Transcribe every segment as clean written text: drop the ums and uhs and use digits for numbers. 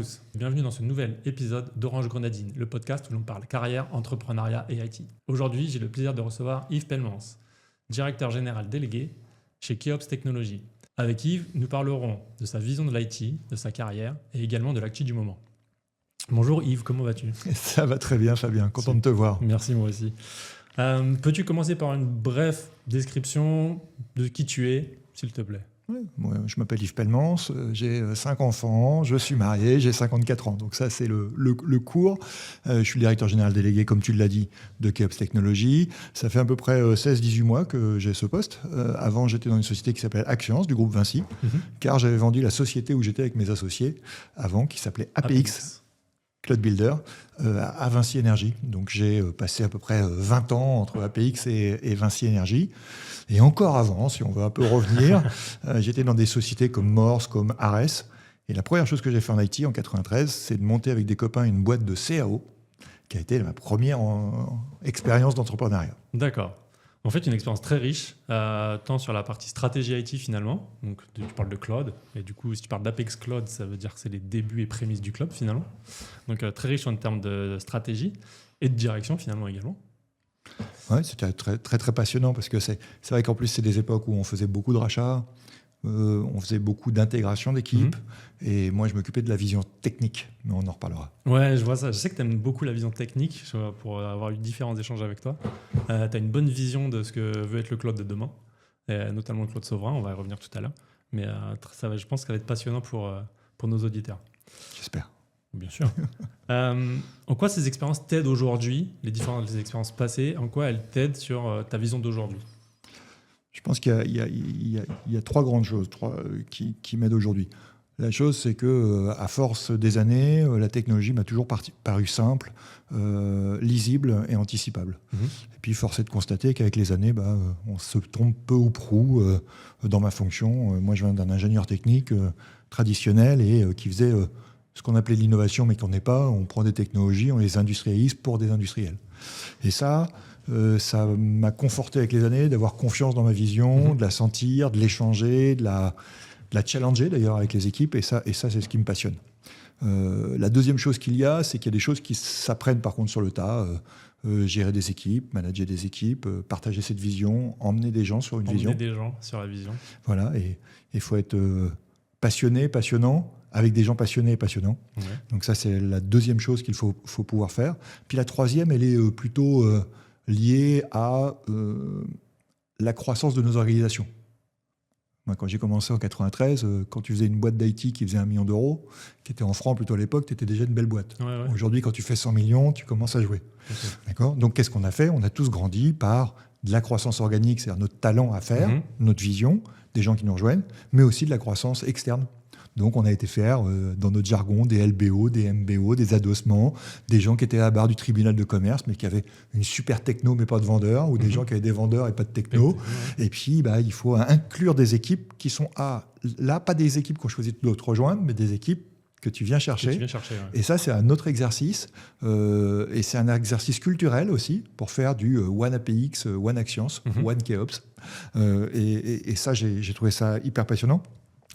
tous, bienvenue dans ce nouvel épisode d'Orange Grenadine, le podcast où l'on parle carrière, entrepreneuriat et IT. Aujourd'hui, j'ai le plaisir de recevoir Yves Pellemans, directeur général délégué chez Keops Technologies. Avec Yves, nous parlerons de sa vision de l'IT, de sa carrière et également de l'actu du moment. Bonjour Yves, comment vas-tu ? Ça va très bien Fabien, content de te voir. Merci, moi aussi. Peux-tu commencer par une brève description de qui tu es, s'il te plaît ? Ouais, moi, je m'appelle Yves Pellemans, j'ai 5 enfants, je suis marié, j'ai 54 ans. Donc ça, c'est le cours. Je suis le directeur général délégué, comme tu l'as dit, de Keops Technologies. Ça fait à peu près 16-18 mois que j'ai ce poste. Avant, j'étais dans une société qui s'appelle Axience, du groupe Vinci, car j'avais vendu la société où j'étais avec mes associés avant, qui s'appelait APX. Cloud Builder, à Vinci Énergie. Donc j'ai passé à peu près 20 ans entre APX et Vinci Énergie. Et encore avant, si on veut un peu revenir, j'étais dans des sociétés comme Morse, comme Ares. Et la première chose que j'ai fait en IT en 93, c'est de monter avec des copains une boîte de CAO, qui a été ma première expérience d'entrepreneuriat. D'accord. En fait, une expérience très riche, tant sur la partie stratégie IT finalement. Donc, tu parles de cloud. Et du coup, si tu parles d'Apex Cloud, ça veut dire que c'est les débuts et prémices du cloud finalement. Donc, très riche en termes de stratégie et de direction finalement également. Ouais, c'était très, très, très passionnant parce que c'est vrai qu'en plus, c'est des époques où on faisait beaucoup de rachats, on faisait beaucoup d'intégration d'équipes. Et moi, je m'occupais de la vision technique, mais on en reparlera. Ouais, je vois ça. Je sais que tu aimes beaucoup la vision technique, pour avoir eu différents échanges avec toi. Tu as une bonne vision de ce que veut être le cloud de demain, notamment le cloud souverain, on va y revenir tout à l'heure. Mais je pense que ça va être passionnant pour nos auditeurs. J'espère. Bien sûr. En quoi ces expériences t'aident aujourd'hui, les expériences passées, en quoi elles t'aident sur ta vision d'aujourd'hui ? Je pense qu'il y a 3 grandes choses qui m'aident aujourd'hui. La chose, c'est que à force des années, la technologie m'a toujours paru simple, lisible et anticipable. Et puis, force est de constater qu'avec les années, on se trompe peu ou prou dans ma fonction. Moi, je viens d'un ingénieur technique traditionnel et qui faisait ce qu'on appelait l'innovation, mais qu'on n'est pas. On prend des technologies, on les industrialise pour des industriels. Et ça m'a conforté avec les années d'avoir confiance dans ma vision, de la sentir, de l'échanger, de la challenger d'ailleurs avec les équipes. Et ça, c'est ce qui me passionne. La deuxième chose qu'il y a, c'est qu'il y a des choses qui s'apprennent par contre sur le tas. Gérer des équipes, manager des équipes, partager cette vision, emmener des gens sur une vision. Emmener des gens sur la vision. Voilà, et il faut être passionné, passionnant, avec des gens passionnés et passionnants. Ouais. Donc ça, c'est la deuxième chose qu'il faut pouvoir faire. Puis la troisième, elle est plutôt liée à la croissance de nos organisations. Moi, quand j'ai commencé en 93, quand tu faisais une boîte d'IT qui faisait 1 million d'euros, qui était en francs plutôt à l'époque, tu étais déjà une belle boîte. Ouais. Aujourd'hui, quand tu fais 100 millions, tu commences à jouer. Okay. D'accord ? Donc, qu'est-ce qu'on a fait ? On a tous grandi par de la croissance organique, c'est-à-dire notre talent à faire, notre vision, des gens qui nous rejoignent, mais aussi de la croissance externe. Donc, on a été faire, dans notre jargon, des LBO, des MBO, des adossements, des gens qui étaient à la barre du tribunal de commerce, mais qui avaient une super techno, mais pas de vendeurs, ou des gens qui avaient des vendeurs et pas de techno. Et puis, il faut inclure des équipes qui sont là, pas des équipes qu'on choisit de te rejoindre, mais des équipes que tu viens chercher. Ouais. Et ça, c'est un autre exercice. Et c'est un exercice culturel aussi, pour faire du One APX, One Axience, One Keops. Et ça, j'ai trouvé ça hyper passionnant.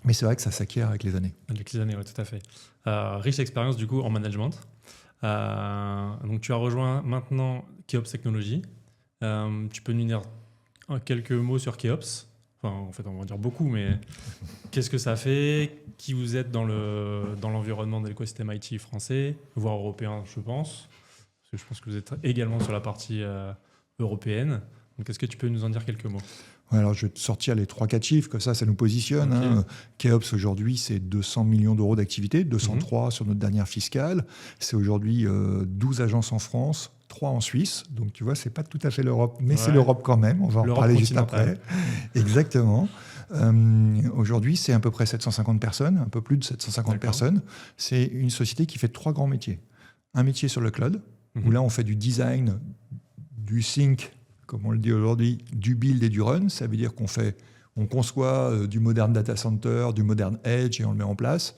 Mais c'est vrai que ça s'acquiert avec les années. Avec les années, oui, tout à fait. Riche expérience, du coup, en management. Donc, tu as rejoint maintenant Keops Technologies. Tu peux nous dire quelques mots sur Keops ? Enfin, en fait, on va dire beaucoup, mais qu'est-ce que ça fait ? Qui vous êtes dans l'environnement de l'écosystème IT français, voire européen, je pense. Parce que je pense que vous êtes également sur la partie européenne. Donc, est-ce que tu peux nous en dire quelques mots ? Alors, je vais te sortir les 3-4 chiffres, comme ça nous positionne. Okay. Keops, aujourd'hui, c'est 200 millions d'euros d'activité, 203 sur notre dernière fiscale. C'est aujourd'hui 12 agences en France, 3 en Suisse. Donc, tu vois, c'est pas tout à fait l'Europe, mais c'est l'Europe quand même. On va en parler juste après. Exactement. Aujourd'hui, c'est à peu près 750 personnes, un peu plus de 750 personnes. C'est une société qui fait 3 grands métiers. Un métier sur le cloud, où là, on fait du design, du think, comme on le dit aujourd'hui, du build et du run. Ça veut dire qu'on conçoit du moderne data center, du moderne edge et on le met en place.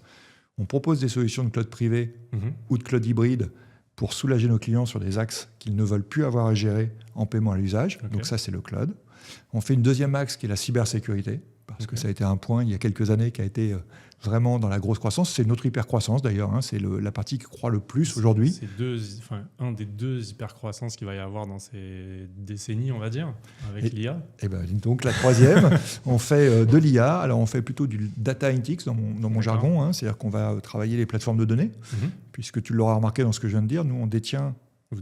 On propose des solutions de cloud privé ou de cloud hybride pour soulager nos clients sur des axes qu'ils ne veulent plus avoir à gérer en paiement à l'usage. Okay. Donc ça, c'est le cloud. On fait une deuxième axe qui est la cybersécurité, parce que ça a été un point il y a quelques années qui a été vraiment dans la grosse croissance. C'est notre hyper-croissance d'ailleurs, hein. C'est la partie qui croît le plus aujourd'hui. C'est un des deux hyper-croissances qu'il va y avoir dans ces décennies, on va dire, avec l'IA. Et ben, donc la troisième, on fait de l'IA. Alors on fait plutôt du data analytics dans mon jargon, hein. C'est-à-dire qu'on va travailler les plateformes de données, puisque tu l'auras remarqué dans ce que je viens de dire, nous on détient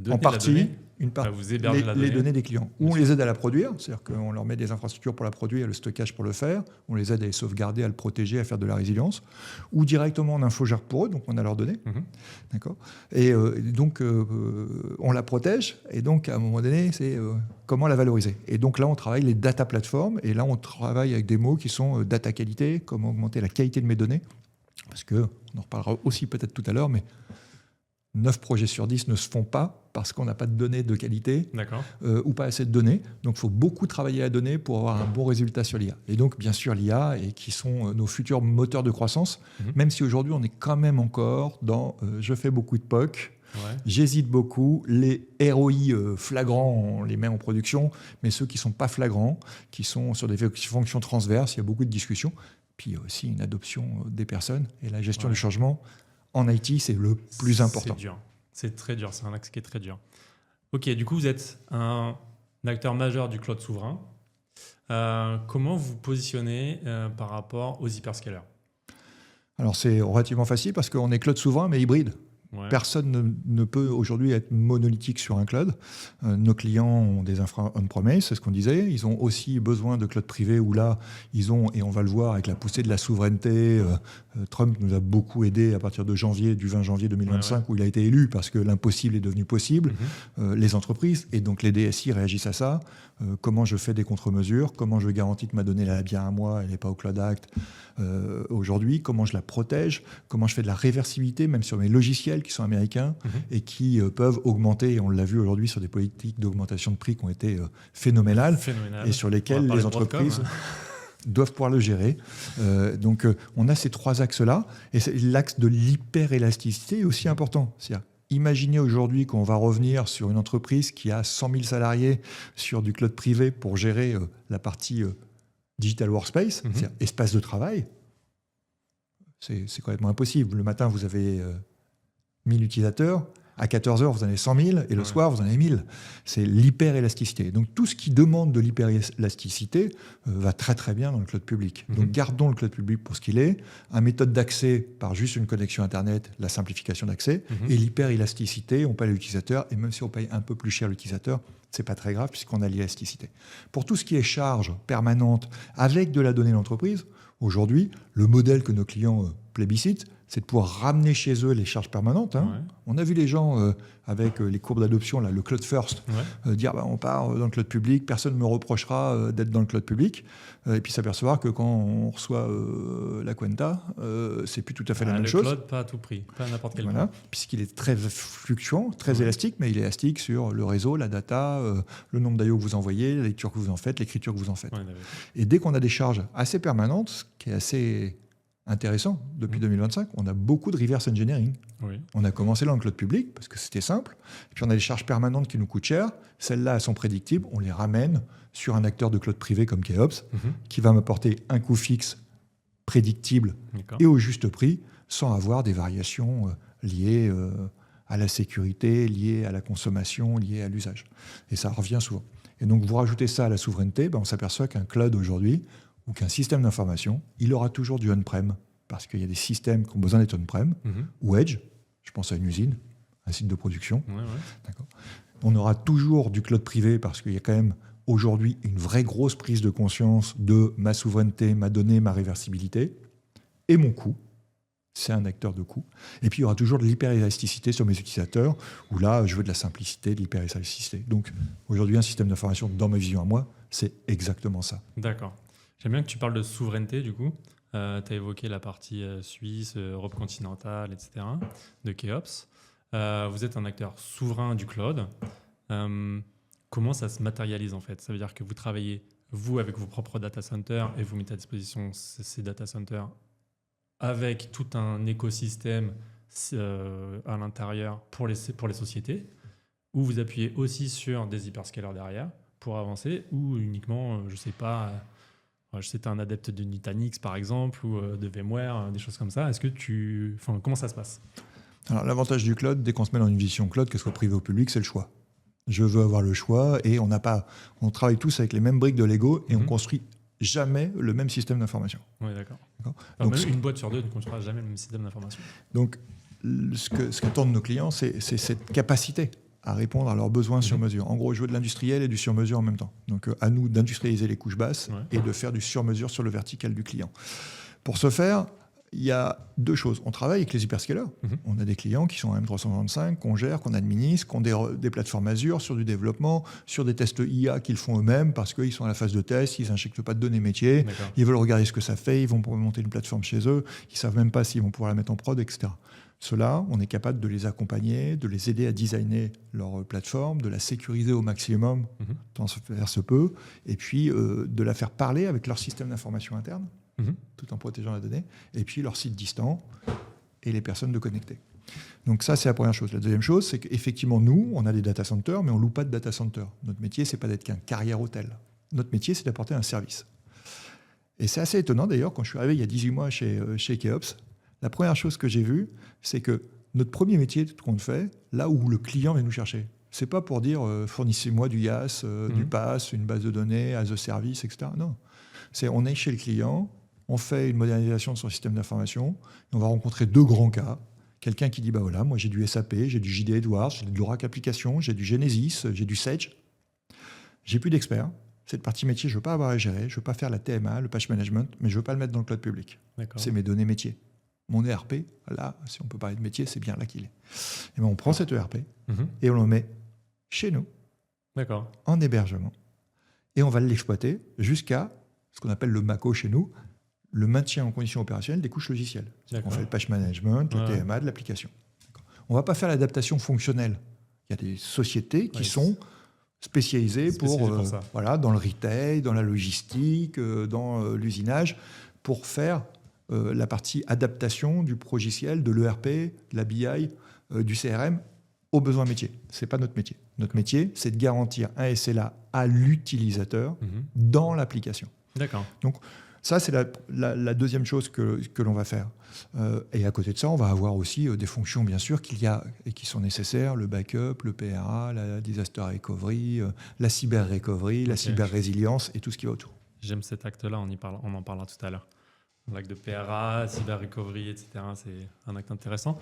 en partie les données des clients. Ou on les aide à la produire, c'est-à-dire qu'on leur met des infrastructures pour la produire et le stockage pour le faire, on les aide à les sauvegarder, à le protéger, à faire de la résilience, ou directement on infogère pour eux, donc on a leurs données. D'accord. Et donc on la protège, et donc à un moment donné, c'est comment la valoriser. Et donc là, on travaille les data platforms, et là on travaille avec des mots qui sont data qualité, comment augmenter la qualité de mes données, parce qu'on en reparlera aussi peut-être tout à l'heure, mais 9 projets sur 10 ne se font pas parce qu'on n'a pas de données de qualité ou pas assez de données. Donc, il faut beaucoup travailler la donnée pour avoir un bon résultat sur l'IA. Et donc, bien sûr, l'IA, et qui sont nos futurs moteurs de croissance, même si aujourd'hui, on est quand même encore dans je fais beaucoup de POC, j'hésite beaucoup, les ROI flagrants, on les met en production, mais ceux qui ne sont pas flagrants, qui sont sur des fonctions transverses, il y a beaucoup de discussions. Puis, il y a aussi une adoption des personnes et la gestion du changement. En IT, c'est le plus important. C'est dur. C'est très dur. C'est un axe qui est très dur. OK, du coup, vous êtes un acteur majeur du cloud souverain. Comment vous positionnez par rapport aux hyperscalers? Alors, c'est relativement facile parce qu'on est cloud souverain, mais hybride. Personne ne peut aujourd'hui être monolithique sur un cloud. Nos clients ont des infra on-premise, c'est ce qu'on disait. Ils ont aussi besoin de cloud privé où là, ils ont, et on va le voir avec la poussée de la souveraineté, Trump nous a beaucoup aidé à partir de du 20 janvier 2025 où il a été élu parce que l'impossible est devenu possible. Les entreprises et donc les DSI réagissent à ça. Comment je fais des contre-mesures, comment je garantis que ma donnée elle est bien à moi, elle n'est pas au Cloud Act aujourd'hui, comment je la protège, comment je fais de la réversibilité même sur mes logiciels qui sont américains et qui peuvent augmenter, et on l'a vu aujourd'hui sur des politiques d'augmentation de prix qui ont été phénoménales et sur lesquelles les entreprises doivent pouvoir le gérer. Donc on a ces trois axes-là, et l'axe de l'hyperélasticité est aussi important. C'est-à-dire, imaginez aujourd'hui qu'on va revenir sur une entreprise qui a 100 000 salariés sur du cloud privé pour gérer la partie digital workspace, c'est-à-dire espace de travail. C'est complètement impossible. Le matin, vous avez 1000 utilisateurs. À 14h, vous en avez 100 000 et le soir, vous en avez 1000. C'est l'hyperélasticité. Donc, tout ce qui demande de l'hyperélasticité va très, très bien dans le cloud public. Donc, gardons le cloud public pour ce qu'il est. Une méthode d'accès par juste une connexion Internet, la simplification d'accès. Et l'hyperélasticité, on paye l'utilisateur. Et même si on paye un peu plus cher l'utilisateur, ce n'est pas très grave puisqu'on a l'élasticité. Pour tout ce qui est charge permanente avec de la donnée d'entreprise, aujourd'hui, le modèle que nos clients plébiscitent, c'est de pouvoir ramener chez eux les charges permanentes. On a vu les gens avec les courbes d'adoption, le cloud first, dire on part dans le cloud public, personne ne me reprochera d'être dans le cloud public, et puis s'apercevoir que quand on reçoit la Quenta, c'est plus tout à fait la même chose. Le cloud, pas à tout prix, pas à n'importe quel prix. Puisqu'il est très fluctuant, très élastique, mais il est élastique sur le réseau, la data, le nombre d'IO que vous envoyez, la lecture que vous en faites, l'écriture que vous en faites. Et dès qu'on a des charges assez permanentes, ce qui est assez intéressant, depuis 2025, on a beaucoup de reverse engineering. On a commencé là dans le cloud public parce que c'était simple. Et puis on a des charges permanentes qui nous coûtent cher. Celles-là, elles sont prédictibles. On les ramène sur un acteur de cloud privé comme KEOps qui va m'apporter un coût fixe prédictible et au juste prix sans avoir des variations liées à la sécurité, liées à la consommation, liées à l'usage. Et ça revient souvent. Et donc, vous rajoutez ça à la souveraineté, on s'aperçoit qu'un cloud aujourd'hui, ou qu'un système d'information, il aura toujours du on-prem, parce qu'il y a des systèmes qui ont besoin d'être on-prem, ou edge, je pense à une usine, un site de production. D'accord. On aura toujours du cloud privé, parce qu'il y a quand même aujourd'hui une vraie grosse prise de conscience de ma souveraineté, ma donnée, ma réversibilité, et mon coût. C'est un acteur de coût. Et puis il y aura toujours de l'hyperélasticité sur mes utilisateurs, où là, je veux de la simplicité, de l'hyperélasticité. Donc aujourd'hui, un système d'information, dans ma vision à moi, c'est exactement ça. D'accord. J'aime bien que tu parles de souveraineté, du coup. Tu as évoqué la partie Suisse, Europe continentale, etc., de KEOps. Vous êtes un acteur souverain du cloud. Comment ça se matérialise, en fait? Ça veut dire que vous travaillez, vous, avec vos propres data centers et vous mettez à disposition ces data centers avec tout un écosystème à l'intérieur pour les sociétés, ou vous appuyez aussi sur des hyperscalers derrière pour avancer, ou uniquement, je ne sais pas... je sais que tu es un adepte de Nutanix, par exemple, ou de VMware, des choses comme ça. Comment ça se passe? Alors, l'avantage du cloud, dès qu'on se met dans une vision cloud, qu'elle soit privée ou publique, c'est le choix. Je veux avoir le choix et on travaille tous avec les mêmes briques de Lego et on construit jamais le même système d'information. Oui, d'accord. Donc, même une boîte sur deux ne construira jamais le même système d'information. Donc, ce qu'attendent nos clients, c'est cette capacité à répondre à leurs besoins sur mesure. En gros, je veux de l'industriel et du sur mesure en même temps. Donc, à nous d'industrialiser les couches basses et de faire du sur mesure sur le vertical du client. Pour ce faire, il y a deux choses. On travaille avec les hyperscalers. On a des clients qui sont en M365, qu'on gère, qu'on administre, qui ont des plateformes Azure sur du développement, sur des tests IA qu'ils font eux-mêmes parce qu'ils sont à la phase de test, ils n'injectent pas de données métiers, d'accord. Ils veulent regarder ce que ça fait, ils vont monter une plateforme chez eux, ils ne savent même pas s'ils vont pouvoir la mettre en prod, etc. Ceux-là, on est capable de les accompagner, de les aider à designer leur plateforme, de la sécuriser au maximum, tant faire se peut, et puis de la faire parler avec leur système d'information interne, tout en protégeant la donnée, et puis leur site distant et les personnes de connecter. Donc ça, c'est la première chose. La deuxième chose, c'est qu'effectivement, nous, on a des data centers, mais on ne loue pas de data center. Notre métier, ce n'est pas d'être qu'un carrière-hôtel. Notre métier, c'est d'apporter un service. Et c'est assez étonnant, d'ailleurs, quand je suis arrivé il y a 18 mois chez Keops, la première chose que j'ai vue, c'est que notre premier métier qu'on fait, là où le client vient nous chercher, c'est pas pour dire fournissez-moi du IaaS, du PaaS, une base de données, as a service, etc. Non. On est chez le client, on fait une modernisation de son système d'information, et on va rencontrer deux grands cas. Quelqu'un qui dit bah voilà, moi j'ai du SAP, j'ai du JD Edwards, j'ai de l'Oracle Application, j'ai du Genesis, j'ai du Sage. J'ai plus d'experts. Cette partie métier, je ne veux pas avoir à gérer, je ne veux pas faire la TMA, le patch management, mais je ne veux pas le mettre dans le cloud public. D'accord. C'est mes données métiers. Mon ERP, là, si on peut parler de métier, c'est bien là qu'il est. Et bien, on prend cet ERP et on le met chez nous, d'accord, en hébergement, et on va l'exploiter jusqu'à ce qu'on appelle le MACO chez nous, le maintien en condition opérationnelle des couches logicielles. On fait le patch management, le TMA de l'application. On ne va pas faire l'adaptation fonctionnelle. Il y a des sociétés qui sont spécialisées pour voilà, dans le retail, dans la logistique, dans l'usinage, pour faire la partie adaptation du logiciel, de l'ERP, de la BI, du CRM aux besoins métiers. Ce n'est pas notre métier. Notre métier, c'est de garantir un SLA à l'utilisateur dans l'application. D'accord. Donc, ça, c'est la deuxième chose que l'on va faire. Et à côté de ça, on va avoir aussi des fonctions, bien sûr, qu'il y a et qui sont nécessaires, le backup, le PRA, la disaster recovery, la cyber recovery, la cyber résilience et tout ce qui va autour. J'aime cet acte-là, on en parlera tout à l'heure. L'acte de PRA, cyber recovery, etc., c'est un acte intéressant.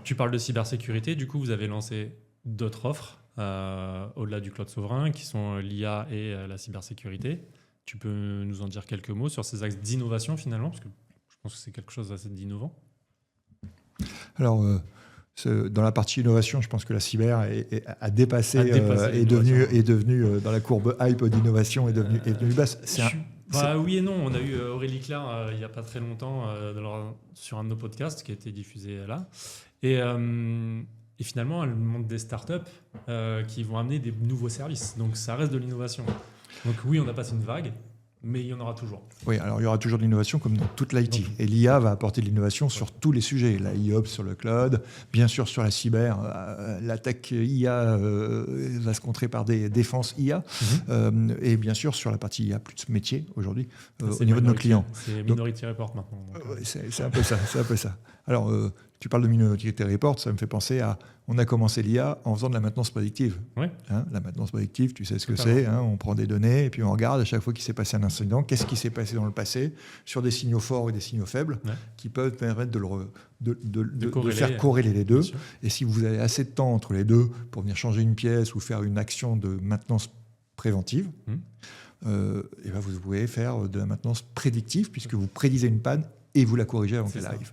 Tu parles de cybersécurité, du coup, vous avez lancé d'autres offres au-delà du cloud souverain, qui sont l'IA et la cybersécurité. Tu peux nous en dire quelques mots sur ces axes d'innovation finalement, parce que je pense que c'est quelque chose d'assez d'innovant. Alors, dans la partie innovation, je pense que la cyber a dépassé est devenue dans la courbe hype d'innovation, est devenue basse. Oui et non. On a eu Aurélie Claire il n'y a pas très longtemps sur un de nos podcasts qui a été diffusé là. Et finalement, elle montre des startups qui vont amener des nouveaux services. Donc ça reste de l'innovation. Donc oui, on a passé une vague, mais il y en aura toujours. Oui, alors il y aura toujours de l'innovation comme dans toute l'IT. Et l'IA va apporter de l'innovation sur tous les sujets. La IOPS sur le cloud, bien sûr sur la cyber, l'attaque IA va se contrer par des défenses IA. Et bien sûr sur la partie IA plus métier aujourd'hui au niveau de nos clients. C'est Minority Report maintenant. C'est un peu ça. Alors, tu parles de Minority Report, ça me fait penser à... On a commencé l'IA en faisant de la maintenance prédictive. Oui. La maintenance prédictive, tu sais ce que c'est. On prend des données et puis on regarde à chaque fois qu'il s'est passé un incident, qu'est-ce qui s'est passé dans le passé, sur des signaux forts et des signaux faibles, qui peuvent permettre de faire corréler les deux. Et si vous avez assez de temps entre les deux pour venir changer une pièce ou faire une action de maintenance préventive, et ben vous pouvez faire de la maintenance prédictive puisque vous prédisez une panne et vous la corrigez avant qu'elle arrive.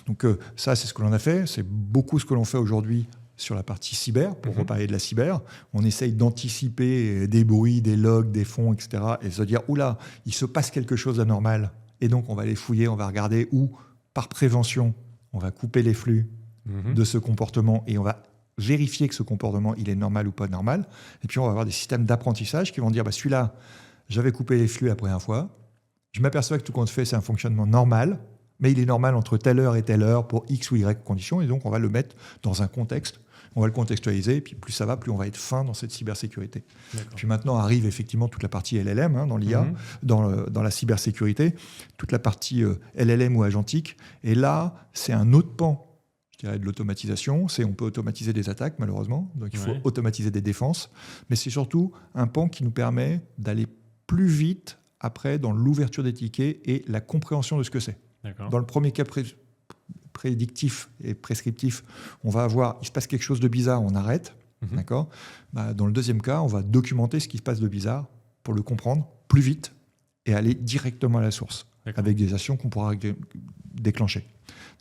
Donc ça, c'est ce que l'on a fait. C'est beaucoup ce que l'on fait aujourd'hui sur la partie cyber, pour reparler de la cyber. On essaye d'anticiper des bruits, des logs, des fonds, etc. et se dire, oula, il se passe quelque chose d'anormal. Et donc, on va les fouiller, on va regarder où, par prévention, on va couper les flux de ce comportement et on va vérifier que ce comportement, il est normal ou pas normal. Et puis, on va avoir des systèmes d'apprentissage qui vont dire, celui-là, j'avais coupé les flux la première fois. Je m'aperçois que tout compte fait, c'est un fonctionnement normal, mais il est normal entre telle heure et telle heure pour X ou Y conditions, et donc on va le mettre dans un contexte On va le contextualiser, et puis plus ça va, plus on va être fin dans cette cybersécurité. D'accord. Puis maintenant arrive effectivement toute la partie LLM dans l'IA, dans la cybersécurité, toute la partie LLM ou agentique. Et là, c'est un autre pan, je dirais, de l'automatisation. On peut automatiser des attaques, malheureusement, donc il faut automatiser des défenses. Mais c'est surtout un pan qui nous permet d'aller plus vite après dans l'ouverture des tickets et la compréhension de ce que c'est. D'accord. Dans le premier cas prédictif et prescriptif, on va avoir, il se passe quelque chose de bizarre, on arrête. D'accord. Dans le deuxième cas, on va documenter ce qui se passe de bizarre pour le comprendre plus vite et aller directement à la source avec des actions qu'on pourra déclencher.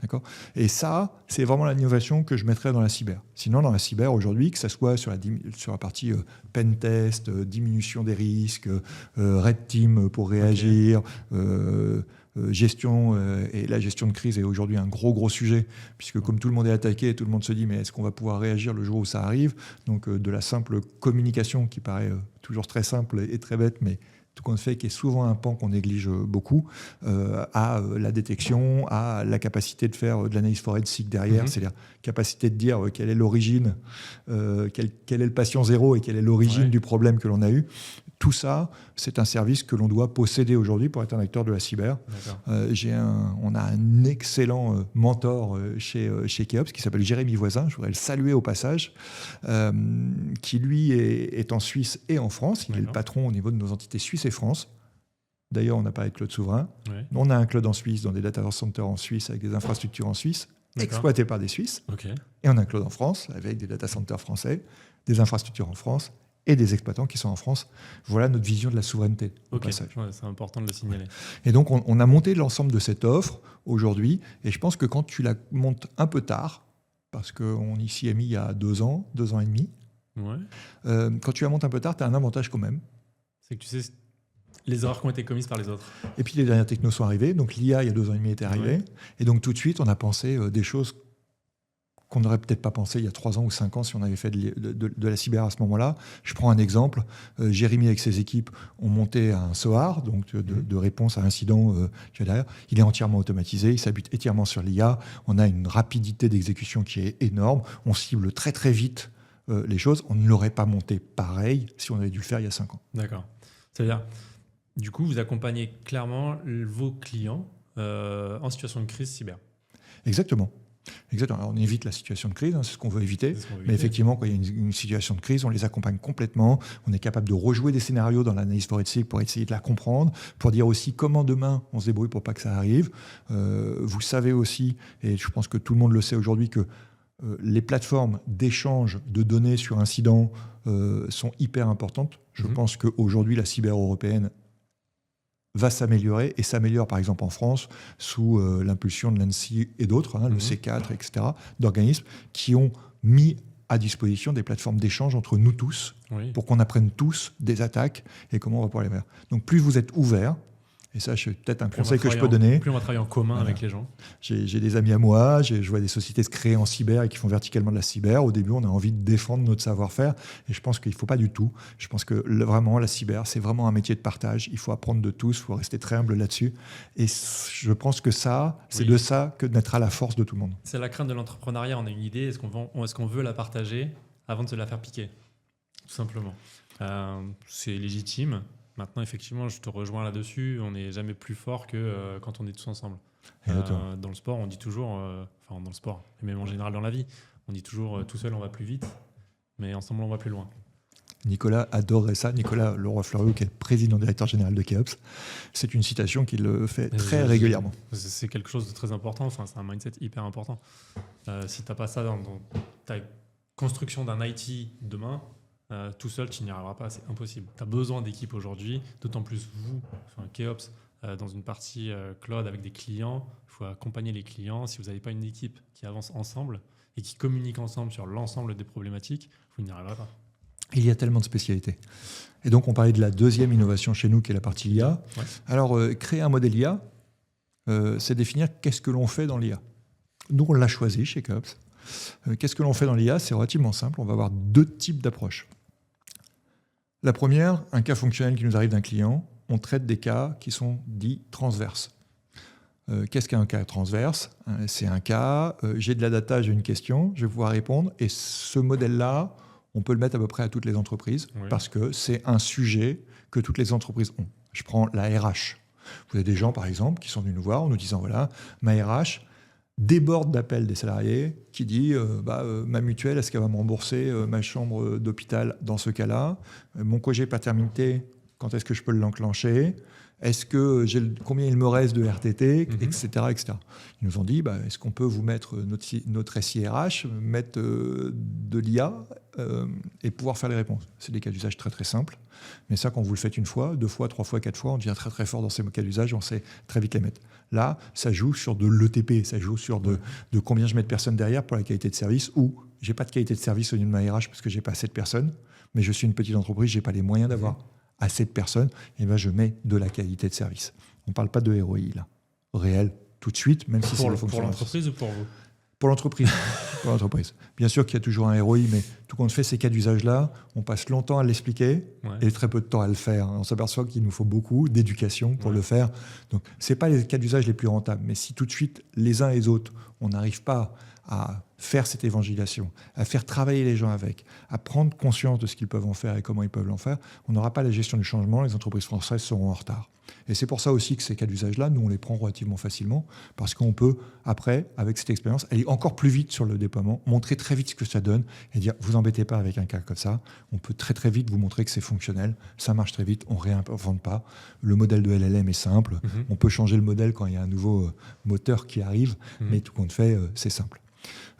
D'accord. Et ça, c'est vraiment l'innovation que je mettrais dans la cyber. Sinon, dans la cyber aujourd'hui, que ce soit sur la partie pen test, diminution des risques, red team pour réagir, gestion, et la gestion de crise est aujourd'hui un gros sujet, puisque comme tout le monde est attaqué, tout le monde se dit mais est-ce qu'on va pouvoir réagir le jour où ça arrive? Donc de la simple communication qui paraît toujours très simple et très bête, mais tout compte fait, qui est souvent un pan qu'on néglige beaucoup, à la détection, à la capacité de faire de l'analyse forensique derrière, c'est-à-dire capacité de dire quelle est l'origine, quel est le patient zéro et quelle est l'origine du problème que l'on a eu. Tout ça, c'est un service que l'on doit posséder aujourd'hui pour être un acteur de la cyber. On a un excellent mentor chez Keops qui s'appelle Jérémy Voisin, je voudrais le saluer au passage, qui lui est en Suisse et en France. Il est le patron au niveau de nos entités Suisse et France. D'ailleurs, on a parlé de cloud souverain. On a un cloud en Suisse, dans des data centers en Suisse, avec des infrastructures en Suisse, exploitées par des Suisses. Et on a un cloud en France, avec des data centers français, des infrastructures en France, et des exploitants qui sont en France. Voilà notre vision de la souveraineté, au passage. C'est important de le signaler. Et donc, on a monté l'ensemble de cette offre aujourd'hui, et je pense que quand tu la montes un peu tard, parce qu'on s'y est mis il y a 2 ans et demi, quand tu la montes un peu tard, tu as un avantage quand même. C'est que tu sais les erreurs qui ont été commises par les autres. Et puis, les dernières technos sont arrivées, donc l'IA, il y a 2 ans et demi, était arrivée, et donc tout de suite, on a pensé des choses qu'on n'aurait peut-être pas pensé il y a 3 ans ou 5 ans si on avait fait de la cyber à ce moment-là. Je prends un exemple. Jérémy, avec ses équipes, ont monté un SOAR, donc de réponse à incident derrière. Il est entièrement automatisé, il s'habite entièrement sur l'IA. On a une rapidité d'exécution qui est énorme. On cible très très vite les choses. On ne l'aurait pas monté pareil si on avait dû le faire il y a 5 ans. D'accord. C'est-à-dire, du coup, vous accompagnez clairement vos clients en situation de crise cyber. Exactement. Alors, on évite la situation de crise, c'est ce qu'on veut éviter. Mais effectivement, quand il y a une situation de crise, on les accompagne complètement. On est capable de rejouer des scénarios dans l'analyse forensique pour essayer de la comprendre, pour dire aussi comment demain on se débrouille pour pas que ça arrive. Vous savez aussi, et je pense que tout le monde le sait aujourd'hui, que les plateformes d'échange de données sur incidents sont hyper importantes. Je pense qu'aujourd'hui, la cyber européenne va s'améliorer et s'améliore par exemple en France sous l'impulsion de l'ANSSI et d'autres, le C4, etc., d'organismes qui ont mis à disposition des plateformes d'échange entre nous tous pour qu'on apprenne tous des attaques et comment on va pouvoir les faire. Donc plus vous êtes ouverts, et ça c'est peut-être un conseil que je peux donner. Plus on va travailler en commun avec les gens. J'ai des amis à moi, je vois des sociétés se créer en cyber et qui font verticalement de la cyber. Au début, on a envie de défendre notre savoir-faire et je pense qu'il ne faut pas du tout. Je pense que vraiment, la cyber, c'est vraiment un métier de partage. Il faut apprendre de tous, il faut rester très humble là-dessus. Et je pense que c'est de ça que naîtra la force de tout le monde. C'est la crainte de l'entrepreneuriat. On a une idée, est-ce qu'on veut la partager avant de se la faire piquer? Tout simplement. C'est légitime. Maintenant, effectivement, je te rejoins là-dessus. On n'est jamais plus fort que quand on est tous ensemble. Dans le sport, on dit toujours, dans le sport, et même en général dans la vie, on dit toujours tout seul on va plus vite, mais ensemble on va plus loin. Nicolas adorerait ça. Nicolas Leroy-Fleuriot, qui est le président directeur général de Keops, c'est une citation qu'il fait très régulièrement. C'est quelque chose de très important. C'est un mindset hyper important. Si tu n'as pas ça dans ta construction d'un IT demain, tout seul, tu n'y arriveras pas, c'est impossible. Tu as besoin d'équipe aujourd'hui, d'autant plus vous, Keops, dans une partie cloud avec des clients. Il faut accompagner les clients. Si vous n'avez pas une équipe qui avance ensemble et qui communique ensemble sur l'ensemble des problématiques, vous n'y arriverez pas. Il y a tellement de spécialités. Et donc, on parlait de la deuxième innovation chez nous, qui est la partie IA. Alors, créer un modèle IA, c'est définir qu'est-ce que l'on fait dans l'IA. Nous, on l'a choisi chez Keops. Qu'est-ce que l'on fait dans l'IA? C'est relativement simple. On va avoir 2 types d'approches. La première, un cas fonctionnel qui nous arrive d'un client, on traite des cas qui sont dits transverses. Qu'est-ce qu'un cas transverse? C'est un cas, j'ai de la data, j'ai une question, je vais pouvoir répondre. Et ce modèle-là, on peut le mettre à peu près à toutes les entreprises parce que c'est un sujet que toutes les entreprises ont. Je prends la RH. Vous avez des gens, par exemple, qui sont venus nous voir en nous disant, voilà, ma RH déborde d'appels des salariés qui dit ma mutuelle, est-ce qu'elle va me rembourser ma chambre d'hôpital dans ce cas-là? Mon congé paternité, quand est-ce que je peux l'enclencher? Est-ce que combien il me reste de RTT, etc., etc. Ils nous ont dit, est-ce qu'on peut vous mettre notre SIRH, mettre de l'IA et pouvoir faire les réponses? C'est des cas d'usage très très simples. Mais ça, quand vous le faites une fois, 2 fois, 3 fois, 4 fois, on devient très très fort dans ces cas d'usage, on sait très vite les mettre. Là, ça joue sur de l'ETP, ça joue sur de combien je mets de personnes derrière pour la qualité de service, ou j'ai pas de qualité de service au niveau de ma RH parce que j'ai pas assez de personnes, mais je suis une petite entreprise, j'ai pas les moyens d'avoir assez de personnes, et je mets de la qualité de service. On ne parle pas de ROI, là. Réel, tout de suite, même si c'est le pour l'entreprise ou pour vous? Pour l'entreprise. Pour l'entreprise. Bien sûr qu'il y a toujours un ROI, mais tout compte fait, ces cas d'usage-là, on passe longtemps à l'expliquer et très peu de temps à le faire. On s'aperçoit qu'il nous faut beaucoup d'éducation pour le faire. Donc, ce n'est pas les cas d'usage les plus rentables, mais si tout de suite, les uns et les autres, on n'arrive pas à faire cette évangélisation, à faire travailler les gens avec, à prendre conscience de ce qu'ils peuvent en faire et comment ils peuvent l'en faire, on n'aura pas la gestion du changement, les entreprises françaises seront en retard. Et c'est pour ça aussi que ces cas d'usage-là, nous, on les prend relativement facilement, parce qu'on peut, après, avec cette expérience, aller encore plus vite sur le déploiement, montrer très vite ce que ça donne, et dire, vous embêtez pas avec un cas comme ça, on peut très très vite vous montrer que c'est fonctionnel, ça marche très vite, on ne réinvente pas, le modèle de LLM est simple, on peut changer le modèle quand il y a un nouveau moteur qui arrive, mais tout compte fait, c'est simple.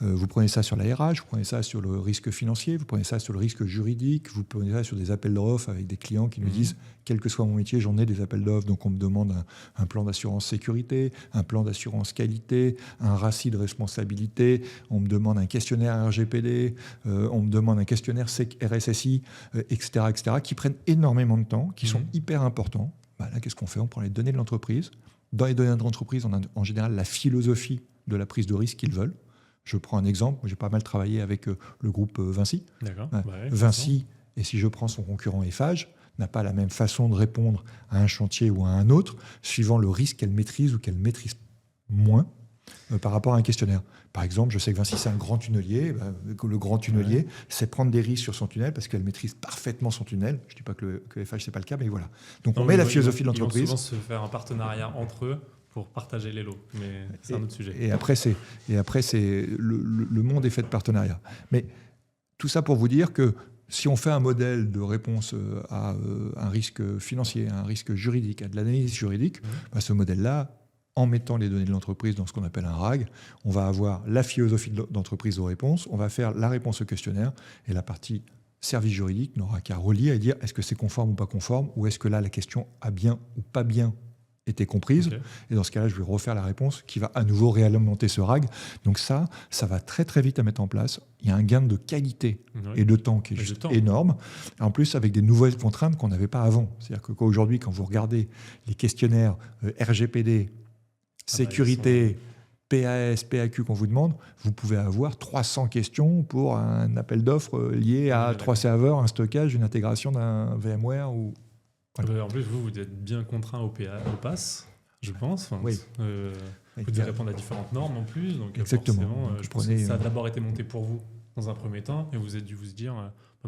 Vous prenez ça sur la RH, vous prenez ça sur le risque financier, vous prenez ça sur le risque juridique, vous prenez ça sur des appels d'offres avec des clients qui nous disent, quel que soit mon métier, j'en ai des appels d'offres, donc on me demande un plan d'assurance sécurité, un plan d'assurance qualité, un RACI de responsabilité, on me demande un questionnaire RGPD, on me demande un questionnaire RSSI, etc., etc., qui prennent énormément de temps, qui sont hyper importants. Là, qu'est-ce qu'on fait? On prend les données de l'entreprise. Dans les données de l'entreprise, on a en général la philosophie de la prise de risque qu'ils veulent. Je prends un exemple, j'ai pas mal travaillé avec le groupe Vinci. D'accord. Vinci, et si je prends son concurrent Eiffage, n'a pas la même façon de répondre à un chantier ou à un autre, suivant le risque qu'elle maîtrise ou qu'elle maîtrise moins par rapport à un questionnaire. Par exemple, je sais que Vinci, c'est un grand tunnelier. Le grand tunnelier, c'est prendre des risques sur son tunnel parce qu'elle maîtrise parfaitement son tunnel. Je ne dis pas que Eiffage, ce n'est pas le cas, mais voilà. Donc, on met la philosophie de l'entreprise. Ils vont souvent se faire un partenariat entre eux pour partager les lots, mais c'est un autre sujet. Et après, le monde est fait de partenariats. Mais tout ça pour vous dire que si on fait un modèle de réponse à un risque financier, à un risque juridique, à de l'analyse juridique, ce modèle-là, en mettant les données de l'entreprise dans ce qu'on appelle un RAG, on va avoir la philosophie d'entreprise aux réponses, on va faire la réponse au questionnaire, et la partie service juridique n'aura qu'à relier et dire est-ce que c'est conforme ou pas conforme, ou est-ce que là la question a bien ou pas bien été comprise, et dans ce cas-là, je vais refaire la réponse qui va à nouveau réalimenter ce RAG. Donc ça va très très vite à mettre en place. Il y a un gain de qualité et de temps qui est juste énorme. En plus, avec des nouvelles contraintes qu'on n'avait pas avant. C'est-à-dire qu'aujourd'hui, quand vous regardez les questionnaires RGPD, sécurité, PAS, PAQ qu'on vous demande, vous pouvez avoir 300 questions pour un appel d'offres lié à 3 serveurs, un stockage, une intégration d'un VMware ou... En plus, vous êtes bien contraint au PAS, je pense. Vous devez répondre à différentes normes en plus. Donc exactement. Je pense que ça a d'abord été monté pour vous dans un premier temps, et vous avez dû vous dire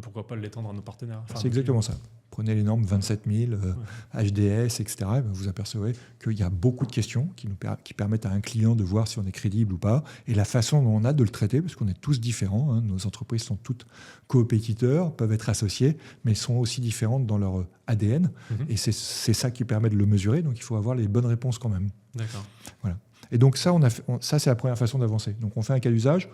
pourquoi pas l'étendre à nos partenaires. C'est exactement ça. Prenez les normes 27000, HDS, etc. Et vous apercevez qu'il y a beaucoup de questions qui permettent à un client de voir si on est crédible ou pas, et la façon dont on a de le traiter, parce qu'on est tous différents. Nos entreprises sont toutes coopétiteurs, peuvent être associés, mais sont aussi différentes dans leur ADN. Et c'est ça qui permet de le mesurer. Donc il faut avoir les bonnes réponses quand même. D'accord. Voilà. Et donc ça, ça c'est la première façon d'avancer. Donc on fait un cas d'usage.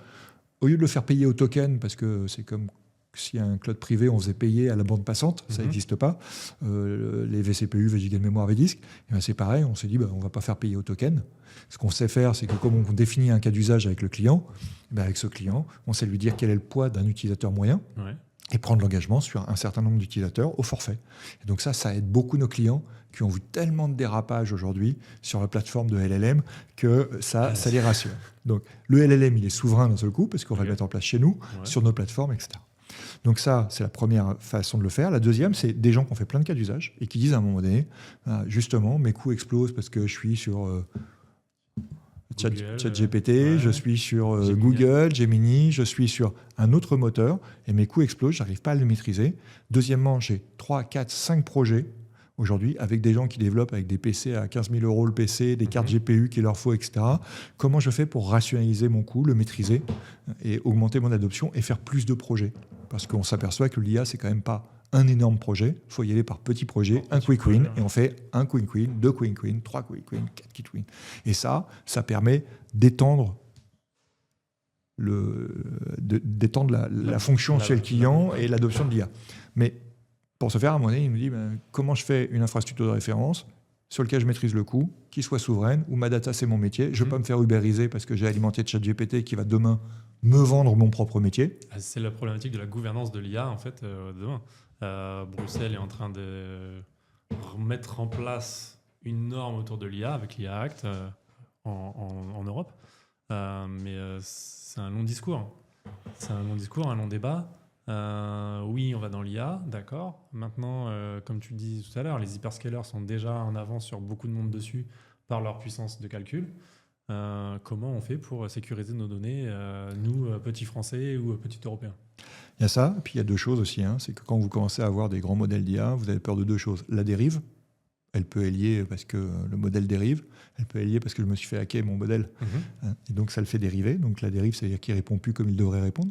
Au lieu de le faire payer au token, parce que c'est comme si un cloud privé, on faisait payer à la bande passante, ça n'existe pas. Les VCPU, giga de mémoire, disque, c'est pareil, on s'est dit, on ne va pas faire payer au token. Ce qu'on sait faire, c'est que comme on définit un cas d'usage avec le client, avec ce client, on sait lui dire quel est le poids d'un utilisateur moyen et prendre l'engagement sur un certain nombre d'utilisateurs au forfait. Et donc ça aide beaucoup nos clients qui ont vu tellement de dérapages aujourd'hui sur la plateforme de LLM que ça les rassure. Donc le LLM, il est souverain d'un seul coup parce qu'on va le mettre en place chez nous, sur nos plateformes, etc. Donc ça, c'est la première façon de le faire. La deuxième, c'est des gens qui ont fait plein de cas d'usage et qui disent à un moment donné, justement, mes coûts explosent parce que je suis sur ChatGPT, je suis sur Gemini. Google, Gemini, je suis sur un autre moteur et mes coûts explosent, je n'arrive pas à le maîtriser. Deuxièmement, j'ai 3, 4, 5 projets aujourd'hui avec des gens qui développent avec des PC à 15 000 € le PC, des cartes GPU qu'il leur faut, etc. Comment je fais pour rationaliser mon coût, le maîtriser et augmenter mon adoption et faire plus de projets? Parce qu'on s'aperçoit que l'IA, c'est quand même pas un énorme projet, il faut y aller par petits projets, un quick win, et on fait un quick win, 2 quick win, 3 quick win, 4 quick win. Et ça permet d'étendre la fonction chez le client et l'adoption de l'IA. Mais pour ce faire, à un moment donné, il me dit comment je fais une infrastructure de référence sur laquelle je maîtrise le coût, qui soit souveraine, où ma data c'est mon métier. Je ne veux pas me faire ubériser parce que j'ai alimenté ChatGPT qui va demain me vendre mon propre métier. C'est la problématique de la gouvernance de l'IA en fait demain. Bruxelles est en train de mettre en place une norme autour de l'IA avec l'IA Act en Europe. Mais c'est un long discours. C'est un long discours, un long débat. Oui, on va dans l'IA, d'accord. Maintenant, comme tu le dis tout à l'heure, les hyperscalers sont déjà en avance sur beaucoup de monde dessus par leur puissance de calcul. Comment on fait pour sécuriser nos données, nous, petits Français ou petits Européens? Il y a ça, et puis il y a deux choses aussi. C'est que quand vous commencez à avoir des grands modèles d'IA, vous avez peur de deux choses. La dérive, elle peut être liée parce que le modèle dérive, elle peut être liée parce que je me suis fait hacker mon modèle, et donc ça le fait dériver. Donc la dérive, c'est-à-dire qu'il ne répond plus comme il devrait répondre,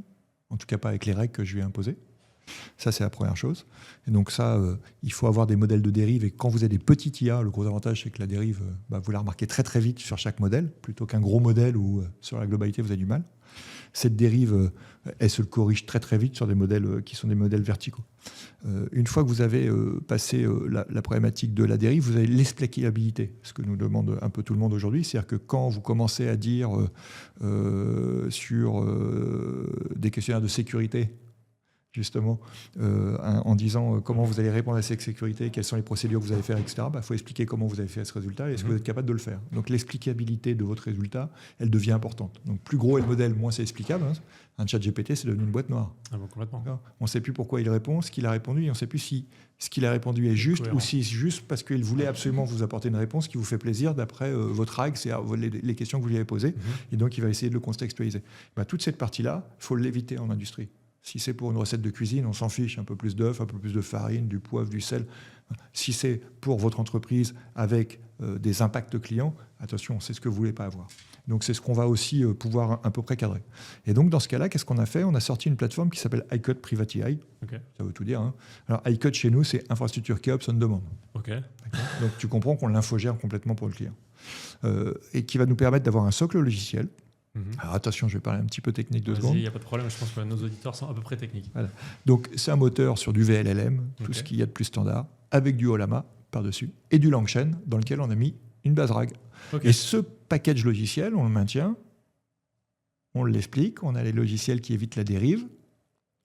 en tout cas pas avec les règles que je lui ai imposées. Ça, c'est la première chose. Et donc ça, il faut avoir des modèles de dérive. Et quand vous avez des petites IA, le gros avantage, c'est que la dérive, vous la remarquez très très vite sur chaque modèle, plutôt qu'un gros modèle où sur la globalité, vous avez du mal. Cette dérive, elle se corrige très très vite sur des modèles qui sont des modèles verticaux. Une fois que vous avez passé la problématique de la dérive, vous avez l'explicabilité, ce que nous demande un peu tout le monde aujourd'hui. C'est-à-dire que quand vous commencez à dire sur des questionnaires de sécurité, justement, en disant comment vous allez répondre à cette sécurité, quelles sont les procédures que vous allez faire, etc., faut expliquer comment vous avez fait ce résultat et est-ce que vous êtes capable de le faire. Donc l'explicabilité de votre résultat, elle devient importante. Donc plus gros est le modèle, moins c'est explicable. Un chat GPT, c'est devenu une boîte noire. Complètement. On ne sait plus pourquoi il répond, ce qu'il a répondu, et on ne sait plus si ce qu'il a répondu est juste ou si c'est juste parce qu'il voulait absolument vous apporter une réponse qui vous fait plaisir d'après votre règle, c'est les questions que vous lui avez posées, et donc il va essayer de le contextualiser. Toute cette partie-là, il faut l'éviter en industrie. Si c'est pour une recette de cuisine, on s'en fiche, un peu plus d'œufs, un peu plus de farine, du poivre, du sel. Si c'est pour votre entreprise avec des impacts clients, attention, c'est ce que vous ne voulez pas avoir. Donc c'est ce qu'on va aussi pouvoir à peu près cadrer. Et donc dans ce cas-là, qu'est-ce qu'on a fait? On a sorti une plateforme qui s'appelle iCode Private AI. Okay. Ça veut tout dire. Alors iCode chez nous, c'est infrastructure KeyOps on demande. Okay. Donc tu comprends qu'on l'infogère complètement pour le client. Et qui va nous permettre d'avoir un socle logiciel. Alors attention, je vais parler un petit peu technique de secondes. Il n'y a pas de problème, je pense que nos auditeurs sont à peu près techniques. Voilà. Donc c'est un moteur sur du VLLM, tout ce qu'il y a de plus standard, avec du Ollama par-dessus, et du LangChain dans lequel on a mis une base RAG. Et ce package logiciel, on le maintient, on l'explique, on a les logiciels qui évitent la dérive,